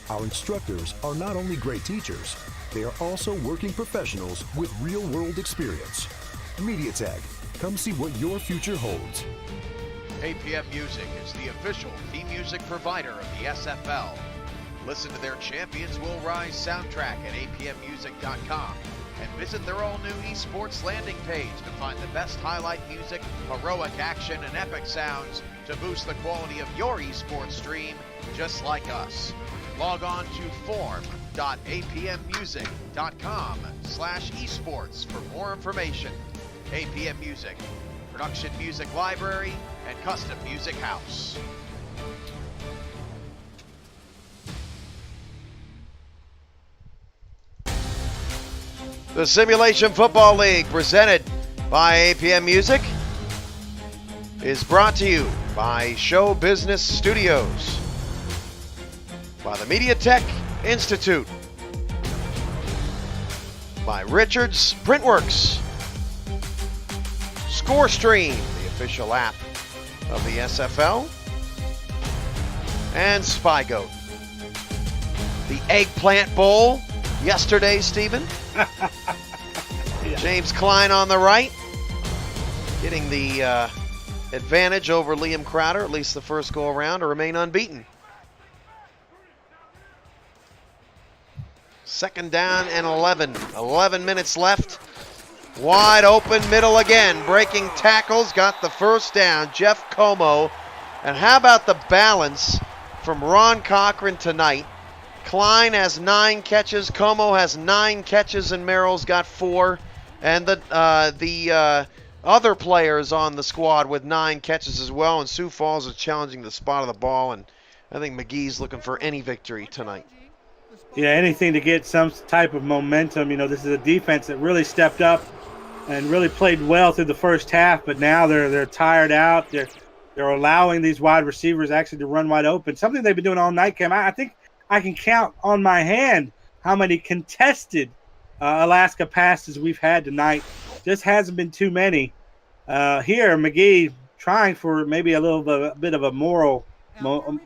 Our instructors are not only great teachers, they are also working professionals with real-world experience. MediaTek, come see what your future holds. APM Music is the official theme music provider of the SFL. Listen to their Champions Will Rise soundtrack at apmmusic.com and visit their all-new esports landing page to find the best highlight music, heroic action, and epic sounds to boost the quality of your esports stream just like us. Log on to forum.apmmusic.com/esports for more information. APM Music, production music library and custom music house. The Simulation Football League, presented by APM Music, is brought to you by Show Business Studios, by the MediaTek Institute, by Richards Printworks, ScoreStream, the official app of the SFL, and SpyGoat. The Eggplant Bowl yesterday, Stephen. Yeah. James Klein on the right, getting the advantage over Liam Crowder, at least the first go around, to remain unbeaten. 2nd down and 11. 11 minutes left. Wide open, middle again. Breaking tackles, got the first down. Jeff Como. And how about the balance from Ron Cochran tonight? Klein has 9 catches. Como has 9 catches, and Merrill's got 4. And the other players on the squad with 9 catches as well. And Sioux Falls is challenging the spot of the ball. And I think McGee's looking for any victory tonight. Yeah, anything to get some type of momentum. You know, this is a defense that really stepped up and really played well through the first half, but now they're tired out. They're allowing these wide receivers actually to run wide open. Something they've been doing all night, Cam. I think I can count on my hand how many contested Alaska passes we've had tonight. Just hasn't been too many. Here, McGee trying for maybe a bit of a moral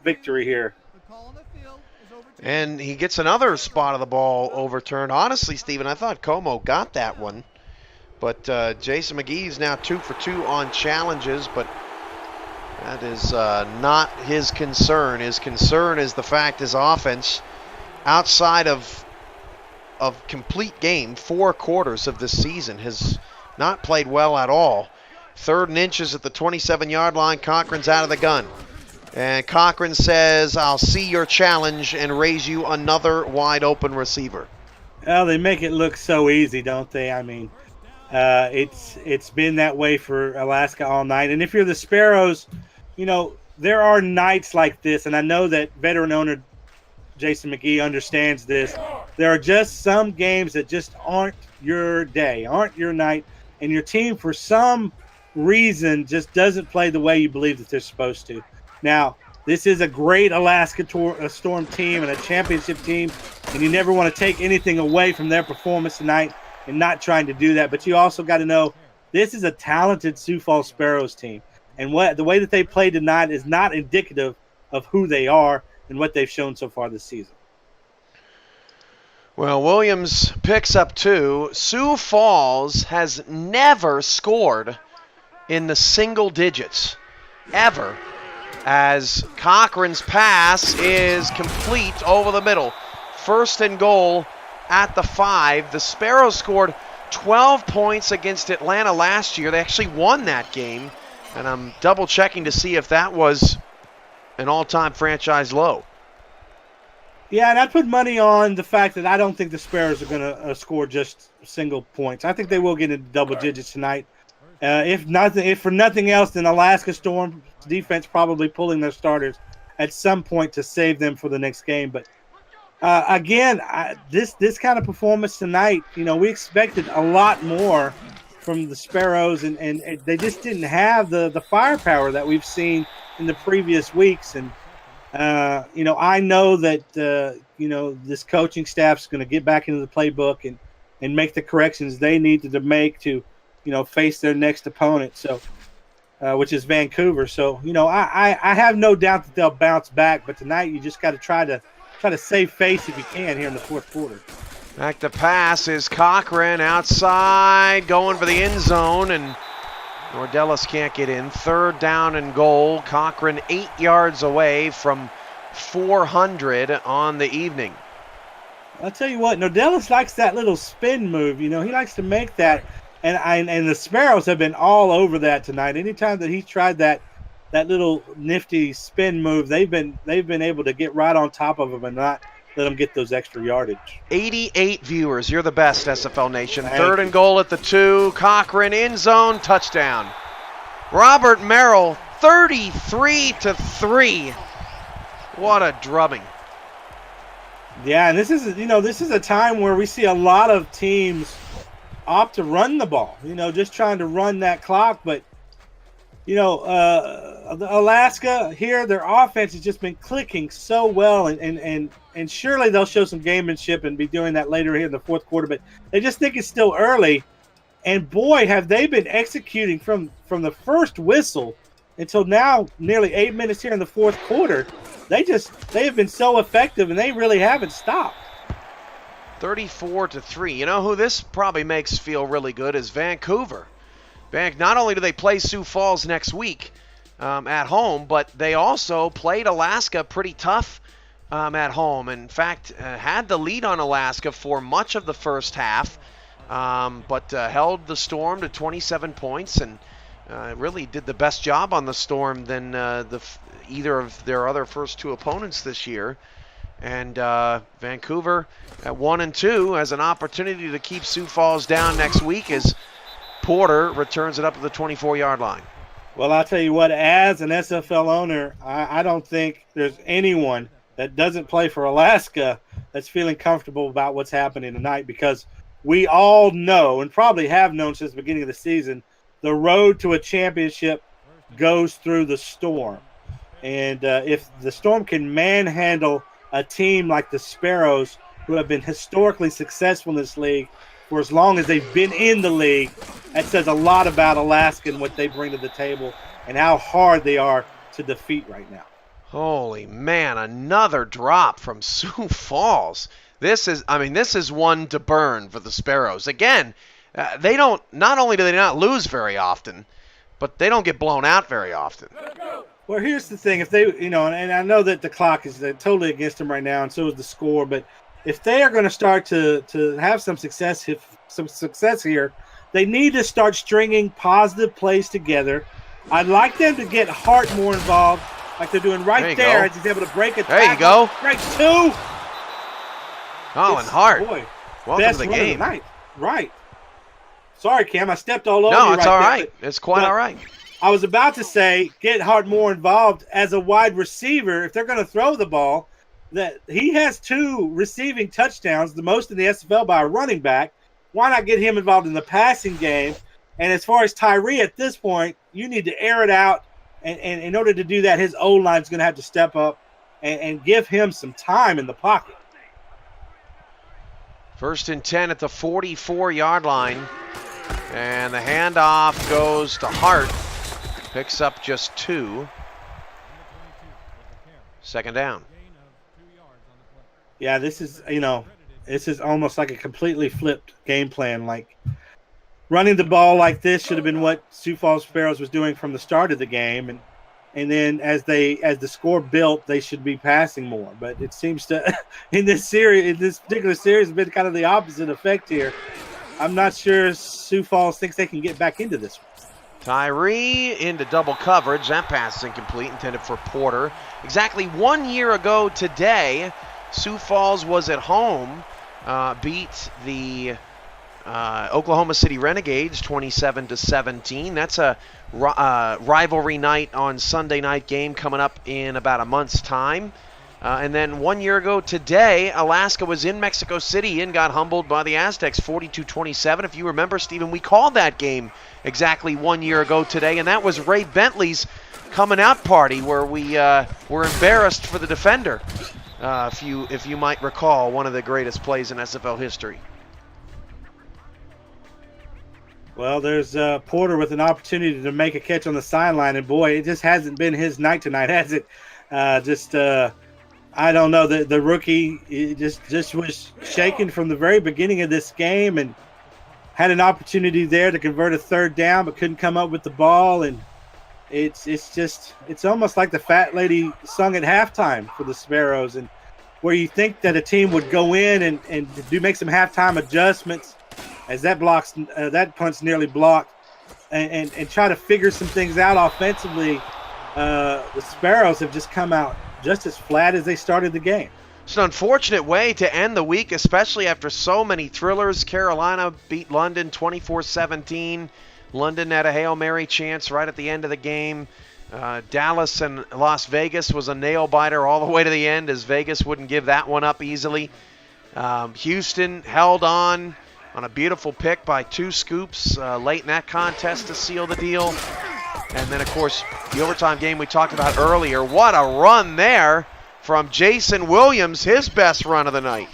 victory here. And he gets another spot of the ball overturned. Honestly, Stephen, I thought Como got that one. But Jason McGee's now 2 for 2 on challenges, but that is not his concern. His concern is the fact his offense, outside of complete game, 4 quarters of this season, has not played well at all. 3rd and inches at the 27-yard line. Cochran's out of the gun. And Cochran says, I'll see your challenge and raise you another wide open receiver. Well, they make it look so easy, don't they? I mean, it's been that way for Alaska all night. And if you're the Sparrows, there are nights like this, and I know that veteran owner Jason McGee understands this. There are just some games that just aren't your day, aren't your night, and your team, for some reason, just doesn't play the way you believe that they're supposed to. Now, this is a great Alaska Storm team and a championship team, and you never want to take anything away from their performance tonight and not trying to do that. But you also got to know this is a talented Sioux Falls Sparrows team, and the way that they played tonight is not indicative of who they are and what they've shown so far this season. Well, Williams picks up 2. Sioux Falls has never scored in the single digits, ever, as Cochran's pass is complete over the middle. 1st and goal at the 5. The Sparrows scored 12 points against Atlanta last year. They actually won that game, and I'm double-checking to see if that was an all-time franchise low. Yeah, and I put money on the fact that I don't think the Sparrows are going to score just single points. I think they will get into double digits tonight. If for nothing else, then Alaska Storm defense probably pulling their starters at some point to save them for the next game. But again, this kind of performance tonight, we expected a lot more from the Sparrows, and they just didn't have the firepower that we've seen in the previous weeks. And I know that this coaching staff's going to get back into the playbook and make the corrections they needed to make to face their next opponent. So, which is Vancouver. So, I have no doubt that they'll bounce back. But tonight, you just got to try to save face if you can here in the fourth quarter. Back to pass is Cochran outside, going for the end zone, and Nordellis can't get in. 3rd down and goal. Cochran 8 yards away from 400 on the evening. I'll tell you what, Nordellis likes that little spin move. He likes to make that, and the Sparrows have been all over that tonight. Anytime that he's tried that little nifty spin move, they've been able to get right on top of him and not let them get those extra yardage. 88 viewers. You're the best, SFL Nation. 3rd and goal at the 2. Cochran in zone, touchdown. Robert Merrill, 33-3. What a drubbing. Yeah, and this is a time where we see a lot of teams opt to run the ball. Just trying to run that clock, but Alaska here, their offense has just been clicking so well, and surely they'll show some gamemanship and be doing that later here in the fourth quarter, but they just think it's still early. And boy, have they been executing from the first whistle until now, nearly 8 minutes here in the fourth quarter. They have been so effective, and they really haven't stopped. 34-3. You know who this probably makes feel really good is Vancouver. Not only do they play Sioux Falls next week at home, but they also played Alaska pretty tough at home. In fact, had the lead on Alaska for much of the first half, but held the Storm to 27 points and really did the best job on the Storm than either of their other first 2 opponents this year. And Vancouver at 1-2 has an opportunity to keep Sioux Falls down next week as Porter returns it up to the 24-yard line. Well, I'll tell you what, as an SFL owner, I don't think there's anyone that doesn't play for Alaska that's feeling comfortable about what's happening tonight, because we all know, and probably have known since the beginning of the season, the road to a championship goes through the Storm. And if the Storm can manhandle a team like the Sparrows, who have been historically successful in this league for as long as they've been in the league, that says a lot about Alaska and what they bring to the table and how hard they are to defeat right now. Holy man, another drop from Sioux Falls. This is one to burn for the Sparrows. Again, not only do they not lose very often, but they don't get blown out very often. Well, here's the thing. If they, and I know that the clock is totally against them right now, and so is the score, but if they are going to start to have some success here, they need to start stringing positive plays together. I'd like them to get Hart more involved, like they're doing right there. As he's able to break a tackle. There you go. Break 2. Colin Hart. Boy, Welcome best to the run game. of the night. Right. Sorry, Cam. I stepped all over you. No, it's right all there, right. It's quite but all right. I was about to say get Hart more involved as a wide receiver. If they're going to throw the ball, that he has 2 receiving touchdowns, the most in the SFL by a running back. Why not get him involved in the passing game? And as far as Tyree at this point, you need to air it out. And in order to do that, his O-line is going to have to step up and give him some time in the pocket. 1st and 10 at the 44-yard line. And the handoff goes to Hart. Picks up just 2. 2nd down. Yeah, this is, this is almost like a completely flipped game plan. Like running the ball like this should have been what Sioux Falls Sparrows was doing from the start of the game. And then as the score built, they should be passing more. But it seems to, in this particular series, has been kind of the opposite effect here. I'm not sure Sioux Falls thinks they can get back into this one. Tyree into double coverage. That pass is incomplete, intended for Porter. Exactly 1 year ago today, Sioux Falls was at home, beat the Oklahoma City Renegades 27-17. That's a rivalry night on Sunday night game coming up in about a month's time. And then 1 year ago today, Alaska was in Mexico City and got humbled by the Aztecs 42-27. If you remember, Stephen, we called that game exactly 1 year ago today, and that was Ray Bentley's coming out party where we were embarrassed for the defender. If you might recall, one of the greatest plays in SFL history. Well, there's Porter with an opportunity to make a catch on the sideline, and boy, it just hasn't been his night tonight, has it? I don't know. The rookie just was shaken from the very beginning of this game and had an opportunity there to convert a 3rd down, but couldn't come up with the ball. And it's almost like the fat lady sung at halftime for the Sparrows, and where you think that a team would go in and make some halftime adjustments as that punt's nearly blocked and try to figure some things out offensively. The Sparrows have just come out just as flat as they started the game. It's an unfortunate way to end the week, especially after so many thrillers. Carolina beat London 24-17. London had a Hail Mary chance right at the end of the game. Dallas and Las Vegas was a nail-biter all the way to the end, as Vegas wouldn't give that one up easily. Houston held on a beautiful pick by 2 scoops late in that contest to seal the deal. And then, of course, the overtime game we talked about earlier. What a run there from Jason Williams, his best run of the night.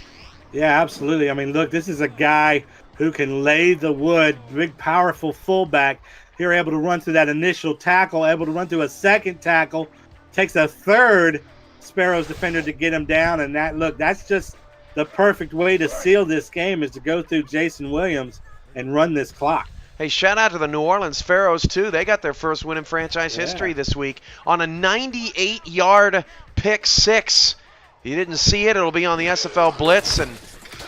Yeah, absolutely. I mean, look, this is a guy who can lay the wood, big, powerful fullback. Here, able to run through that initial tackle, able to run through a 2nd tackle, takes a 3rd Sparrows defender to get him down. And that's just the perfect way to seal this game, is to go through Jason Williams and run this clock. Hey, shout out to the New Orleans Pharaohs, too. They got their first win in franchise history this week on a 98-yard pick 6. If you didn't see it, it'll be on the SFL Blitz, and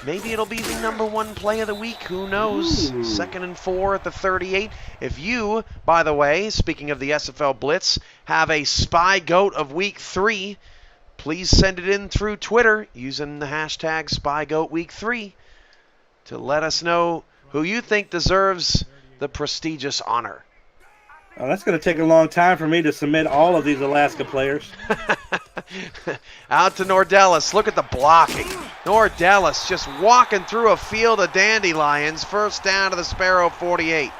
maybe it'll be the #1 play of the week. Who knows? 2nd and 4 at the 38. If you, by the way, speaking of the SFL Blitz, have a spy goat of week 3, please send it in through Twitter using the hashtag SpyGoatWeek3 to let us know who you think deserves the prestigious honor. Well, that's going to take a long time for me to submit all of these Alaska players. Out to Nordellis. Look at the blocking. Nordellis just walking through a field of dandelions. 1st down to the Sparrow 48.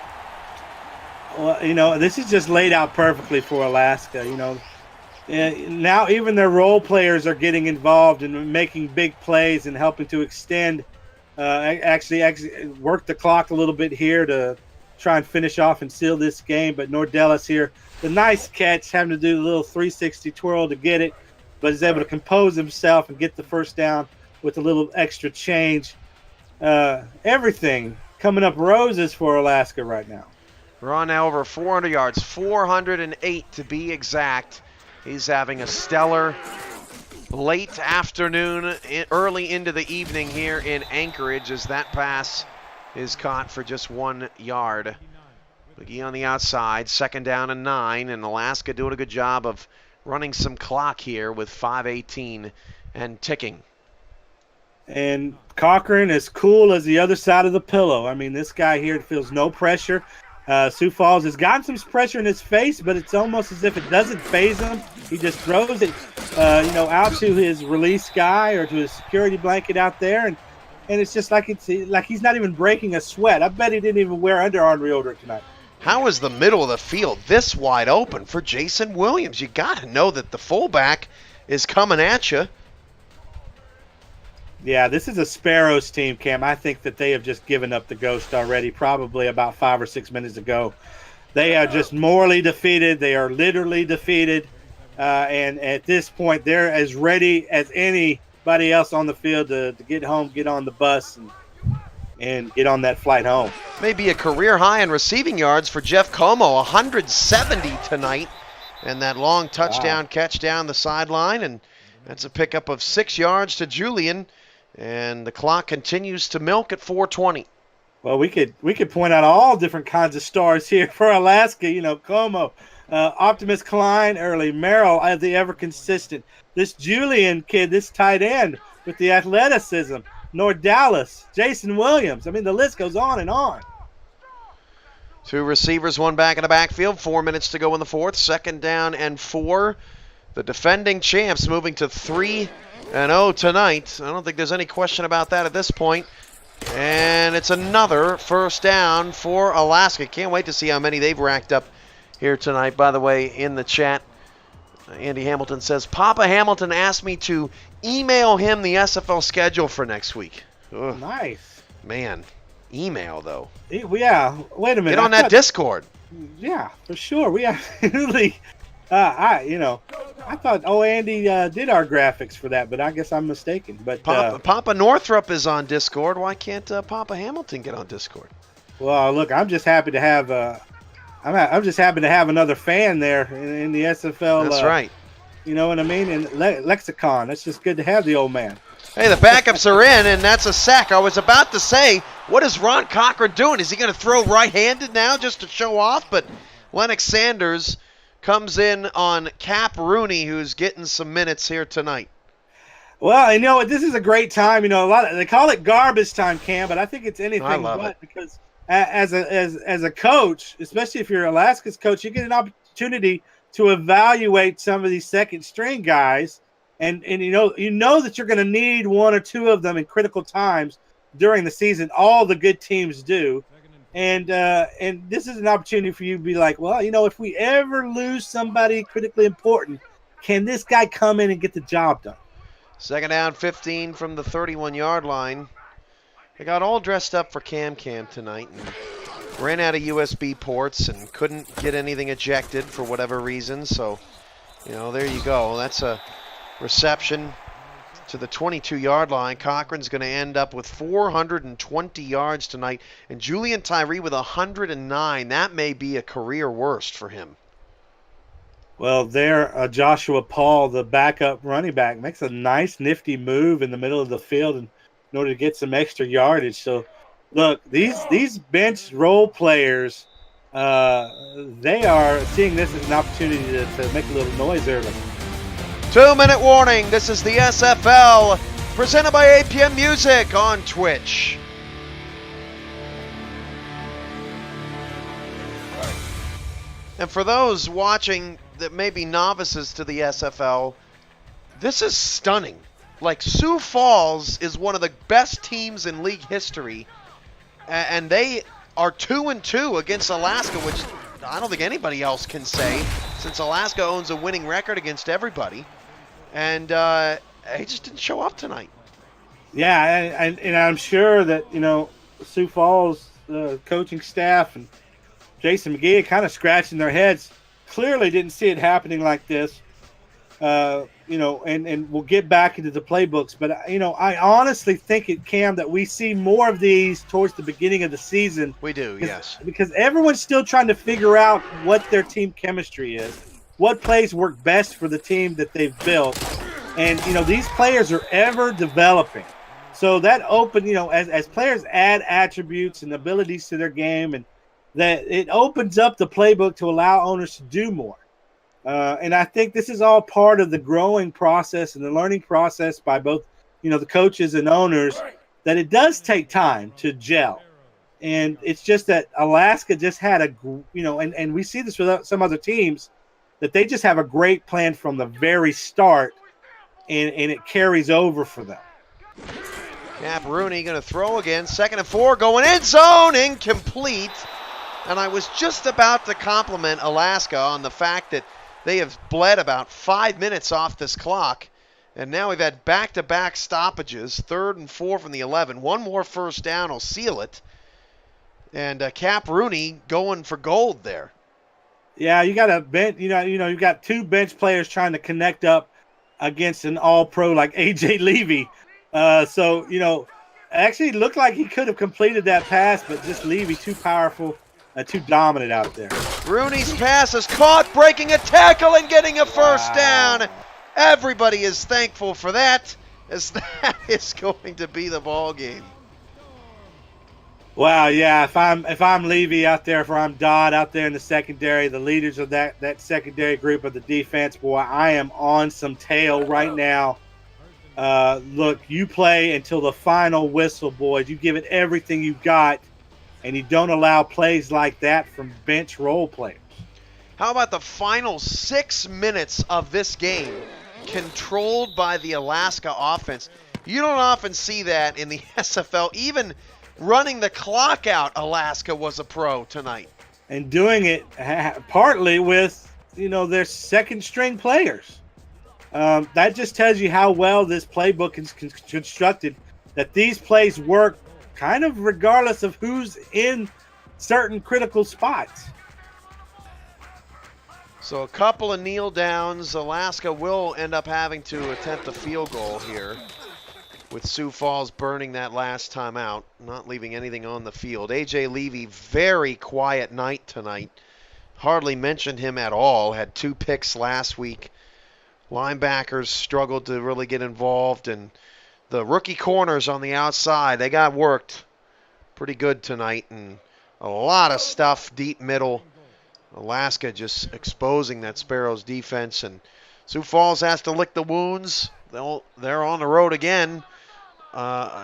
Well, this is just laid out perfectly for Alaska. Now even their role players are getting involved in making big plays and helping to extend, actually work the clock a little bit here to try and finish off and seal this game. But Nordellis here, the nice catch, having to do a little 360 twirl to get it, but is able to compose himself and get the 1st down with a little extra change. Everything coming up roses for Alaska right now. We're on now over 400 yards, 408 to be exact. He's having a stellar late afternoon, early into the evening here in Anchorage, as that pass is caught for just 1 yard. McGee on the outside, 2nd down and 9, and Alaska doing a good job of running some clock here with 5:18 and ticking. And Cochran is cool as the other side of the pillow. I mean, this guy here feels no pressure. Sioux Falls has gotten some pressure in his face, but it's almost as if it doesn't faze him. He just throws it, out to his release guy or to his security blanket out there, and it's just like he's not even breaking a sweat. I bet he didn't even wear underarm deodorant tonight. How is the middle of the field this wide open for Jason Williams? You got to know that the fullback is coming at you. Yeah, this is a Sparrows team, Cam. I think that they have just given up the ghost already, probably about 5 or 6 minutes ago. They are just morally defeated. They are literally defeated. And at this point, they're as ready as anybody else on the field to get home, get on the bus, and get on that flight home. Maybe a career high in receiving yards for Jeff Como, 170 tonight. And that long touchdown catch down the sideline. And that's a pickup of 6 yards to Julian. And the clock continues to milk at 4:20. Well, we could point out all different kinds of stars here for Alaska. Como, Optimus Klein, early Merrill, the ever consistent. This Julian kid, this tight end with the athleticism. Nordalis, Jason Williams. I mean, the list goes on and on. 2 receivers, 1 back in the backfield. 4 minutes to go in the fourth. 2nd down and 4. The defending champs moving to 3-0 tonight. I don't think there's any question about that at this point. And it's another first down for Alaska. Can't wait to see how many they've racked up here tonight. By the way, in the chat, Andy Hamilton says, Papa Hamilton asked me to email him the SFL schedule for next week. Ugh. Nice. Man, email, though. Yeah, wait a minute. Get on that Discord. Yeah, for sure. We absolutely... I thought Andy did our graphics for that, but I guess I'm mistaken. But Papa Northrup is on Discord. Why can't Papa Hamilton get on Discord? Well, look, I'm just happy to have I'm just happy to have another fan there in the SFL. That's right. You know what I mean? In lexicon, it's just good to have the old man. Hey, the backups are in, and that's a sack. I was about to say, what is Ron Cochran doing? Is he going to throw right-handed now just to show off? But Lennox Sanders comes in on Cap Rooney, who's getting some minutes here tonight. Well, this is a great time. They call it garbage time, Cam, but I think it's anything but, because as a coach, especially if you're Alaska's coach, you get an opportunity to evaluate some of these second string guys, and you know that you're going to need 1 or 2 of them in critical times during the season. All the good teams do. And this is an opportunity for you to be like, well, if we ever lose somebody critically important, can this guy come in and get the job done? 2nd down, 15 from the 31-yard line. They got all dressed up for Cam tonight and ran out of USB ports and couldn't get anything ejected for whatever reason. So, there you go. That's a reception to the 22-yard line. Cochran's going to end up with 420 yards tonight. And Julian Tyree with 109. That may be a career worst for him. Well, there, Joshua Paul, the backup running back, makes a nice, nifty move in the middle of the field in order to get some extra yardage. So, look, these bench role players, they are seeing this as an opportunity to make a little noise early. 2-minute warning. This is the SFL, presented by APM Music on Twitch. And for those watching that may be novices to the SFL, this is stunning. Like, Sioux Falls is one of the best teams in league history, and they are 2-2 against Alaska, which I don't think anybody else can say, since Alaska owns a winning record against everybody. And he just didn't show up tonight. Yeah, and I'm sure that, Sioux Falls coaching staff and Jason McGee kind of scratching their heads. Clearly didn't see it happening like this. And we'll get back into the playbooks. But, I honestly think Cam, that we see more of these towards the beginning of the season. We do, yes. Because everyone's still trying to figure out what their team chemistry is. What plays work best for the team that they've built. And, these players are ever developing. So that as players add attributes and abilities to their game, and that it opens up the playbook to allow owners to do more. And I think this is all part of the growing process and the learning process by both the coaches and owners that it does take time to gel. And it's just that Alaska just had and we see this with some other teams, that they just have a great plan from the very start, and it carries over for them. Cap Rooney going to throw again. 2nd and 4, going end zone, incomplete. And I was just about to compliment Alaska on the fact that they have bled about 5 minutes off this clock. And now we've had back-to-back stoppages, 3rd and 4 from the 11. One more first down will seal it. And Cap Rooney going for gold there. Yeah, you got a bench. You got 2 bench players trying to connect up against an All-Pro like AJ Levy. Actually looked like he could have completed that pass, but just Levy too powerful, too dominant out there. Rooney's pass is caught, breaking a tackle and getting a first down. Everybody is thankful for that, as that is going to be the ball game. Wow, yeah. If I'm Levy out there, if I'm Dodd out there in the secondary, the leaders of that secondary group of the defense, boy, I am on some tail right now. Look, you play until the final whistle, boys. You give it everything you got, and you don't allow plays like that from bench role players. How about the final 6 minutes of this game controlled by the Alaska offense? You don't often see that in the SFL. Even running the clock out, Alaska was a pro tonight. And doing it partly with, their second-string players. That just tells you how well this playbook is constructed, that these plays work kind of regardless of who's in certain critical spots. So a couple of kneel downs. Alaska will end up having to attempt a field goal here, with Sioux Falls burning that last time out, not leaving anything on the field. AJ Levy, very quiet night tonight. Hardly mentioned him at all. Had 2 picks last week. Linebackers struggled to really get involved, and the rookie corners on the outside, they got worked pretty good tonight, and a lot of stuff deep middle. Alaska just exposing that Sparrows defense, and Sioux Falls has to lick the wounds. They're on the road again,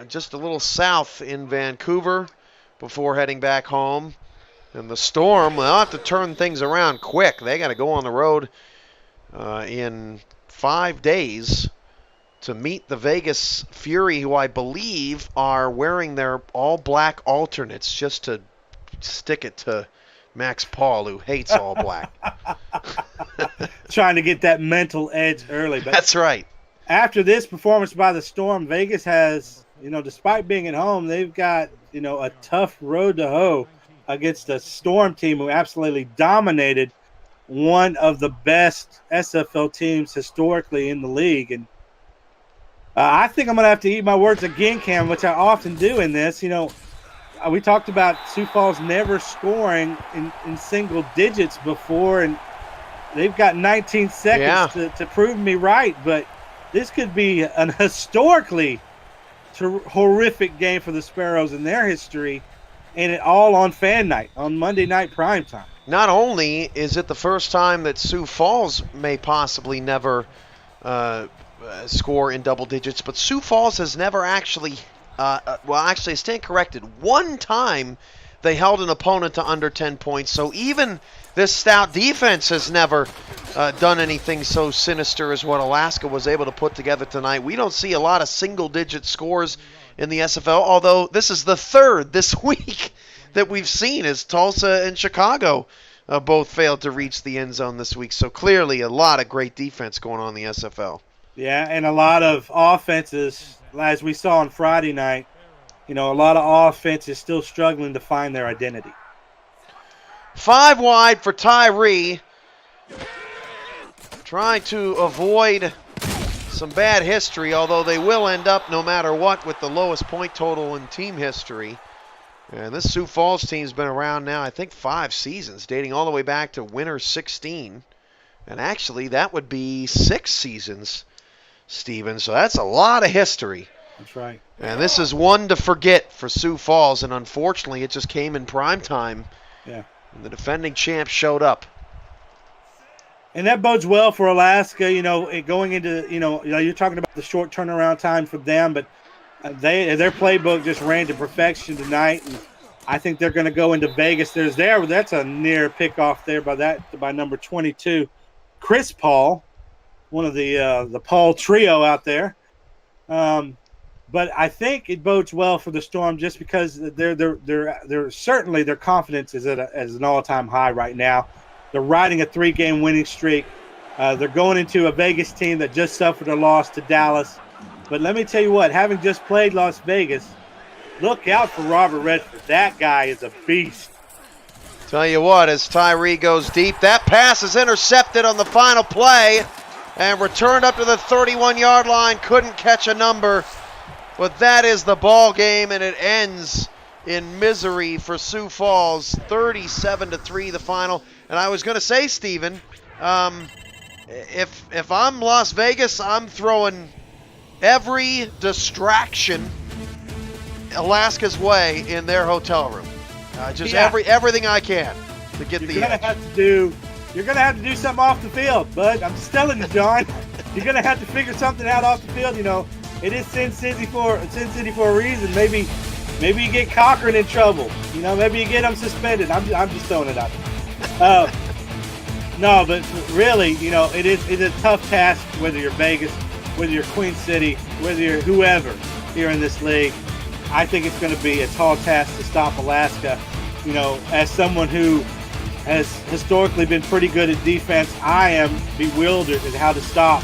just a little south in Vancouver before heading back home. And the Storm, they'll have to turn things around quick. They got to go on the road in 5 days to meet the Vegas Fury, who I believe are wearing their all-black alternates just to stick it to Max Paul, who hates all black. Trying to get that mental edge early. But that's right. After this performance by the Storm, Vegas has, despite being at home, they've got, a tough road to hoe against a Storm team who absolutely dominated one of the best SFL teams historically in the league. And I think I'm going to have to eat my words again, Cam, which I often do in this. We talked about Sioux Falls never scoring in single digits before, and they've got 19 seconds to prove me right. But this could be an historically horrific game for the Sparrows in their history, and it all on fan night, on Monday night primetime. Not only is it the first time that Sioux Falls may possibly never score in double digits, but Sioux Falls has never actually I stand corrected. One time they held an opponent to under 10 points, so even this stout defense has never done anything so sinister as what Alaska was able to put together tonight. We don't see a lot of single-digit scores in the SFL, although this is the third this week that we've seen, as Tulsa and Chicago both failed to reach the end zone this week. So clearly a lot of great defense going on in the SFL. Yeah, and a lot of offenses, as we saw on Friday night, a lot of offenses still struggling to find their identity. 5 wide for Tyree. Trying to avoid some bad history, although they will end up, no matter what, with the lowest point total in team history. And this Sioux Falls team's been around now, I think, 5 seasons, dating all the way back to winter 16. And actually, that would be 6 seasons, Steven. So that's a lot of history. That's right. And this is one to forget for Sioux Falls, and unfortunately, it just came in prime time. Yeah. And the defending champ showed up. And that bodes well for Alaska, going into, you're talking about the short turnaround time for them, but their playbook just ran to perfection tonight. And I think they're going to go into Vegas. That's a near pickoff there by number 22, Chris Paul, one of the Paul trio out there. But I think it bodes well for the Storm just because they're certainly their confidence is at an all-time high right now. They're riding a 3-game winning streak. They're going into a Vegas team that just suffered a loss to Dallas. But let me tell you what, having just played Las Vegas, look out for Robert Redford. That guy is a beast. Tell you what, as Tyree goes deep, that pass is intercepted on the final play and returned up to the 31-yard line. Couldn't catch a number. But that is the ball game, and it ends in misery for Sioux Falls. 37-3 the final. And I was going to say, Steven, if I'm Las Vegas, I'm throwing every distraction Alaska's way in their hotel room. Everything I can to get the edge. You're going to have to do something off the field, bud. I'm just telling you, John. You're going to have to figure something out off the field. It is Sin City for a reason. Maybe you get Cochran in trouble. Maybe you get him suspended. I'm just throwing it out. No, but really, it's a tough task, whether you're Vegas, whether you're Queen City, whether you're whoever here in this league. I think it's going to be a tall task to stop Alaska. As someone who has historically been pretty good at defense, I am bewildered at how to stop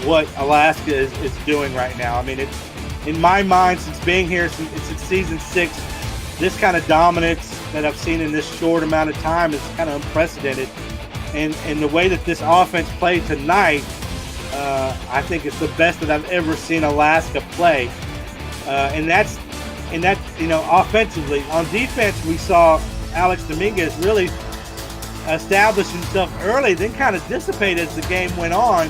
what Alaska is doing right now. I mean, it's in my mind, since being here, since season 6, this kind of dominance that I've seen in this short amount of time is kind of unprecedented. And the way that this offense played tonight, I think it's the best that I've ever seen Alaska play. And that's offensively. On defense, we saw Alex Dominguez really establish himself early, then kind of dissipate as the game went on.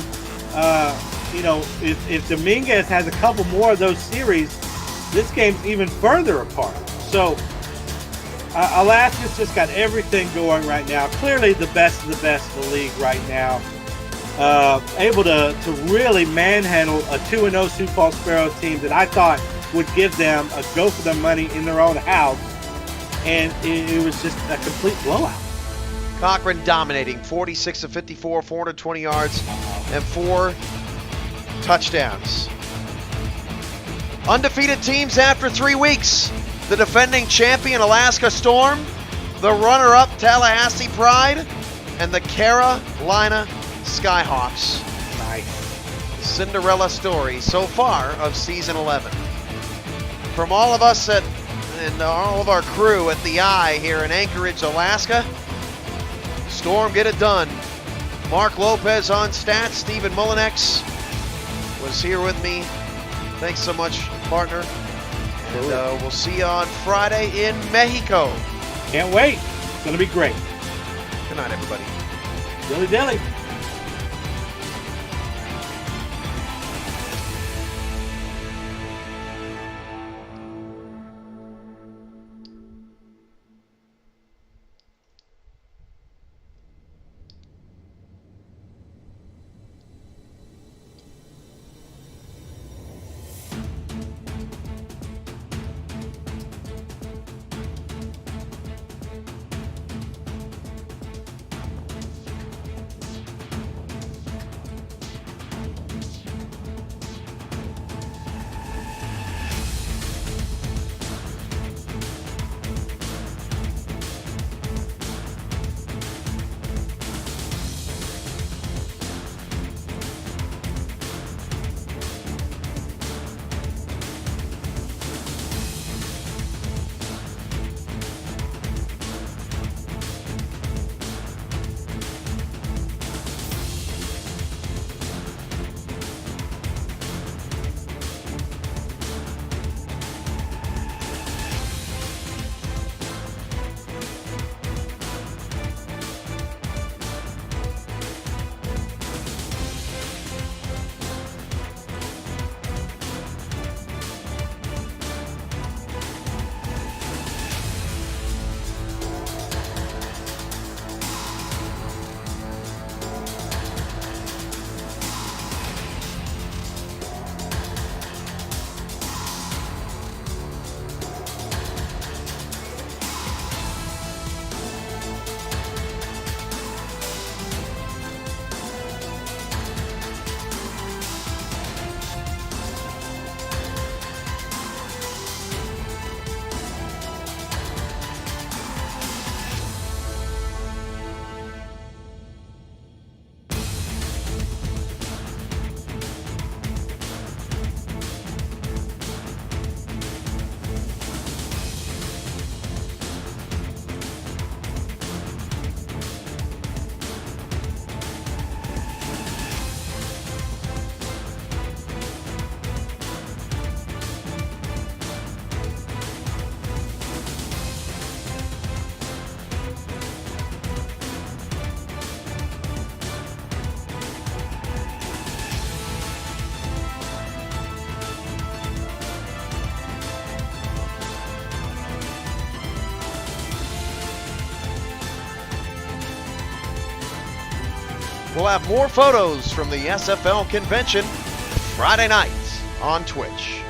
If Dominguez has a couple more of those series, this game's even further apart. So Alaska's just got everything going right now. Clearly the best of the best in the league right now. Able to really manhandle a 2-0 Sioux Falls Sparrows team that I thought would give them a go for their money in their own house. And it was just a complete blowout. Cochran dominating, 46 of 54, 420 yards, and 4 touchdowns. Undefeated teams after 3 weeks. The defending champion Alaska Storm, the runner-up Tallahassee Pride, and the Carolina Skyhawks. Nice. Cinderella story so far of season 11. From all of us and all of our crew at the Eye here in Anchorage, Alaska, Storm get it done. Mark Lopez on stats. Stephen Mullenax was here with me. Thanks so much, partner. And we'll see you on Friday in Mexico. Can't wait. It's going to be great. Good night, everybody. Dilly dilly. we'll have more photos from the SFL convention Friday night on Twitch.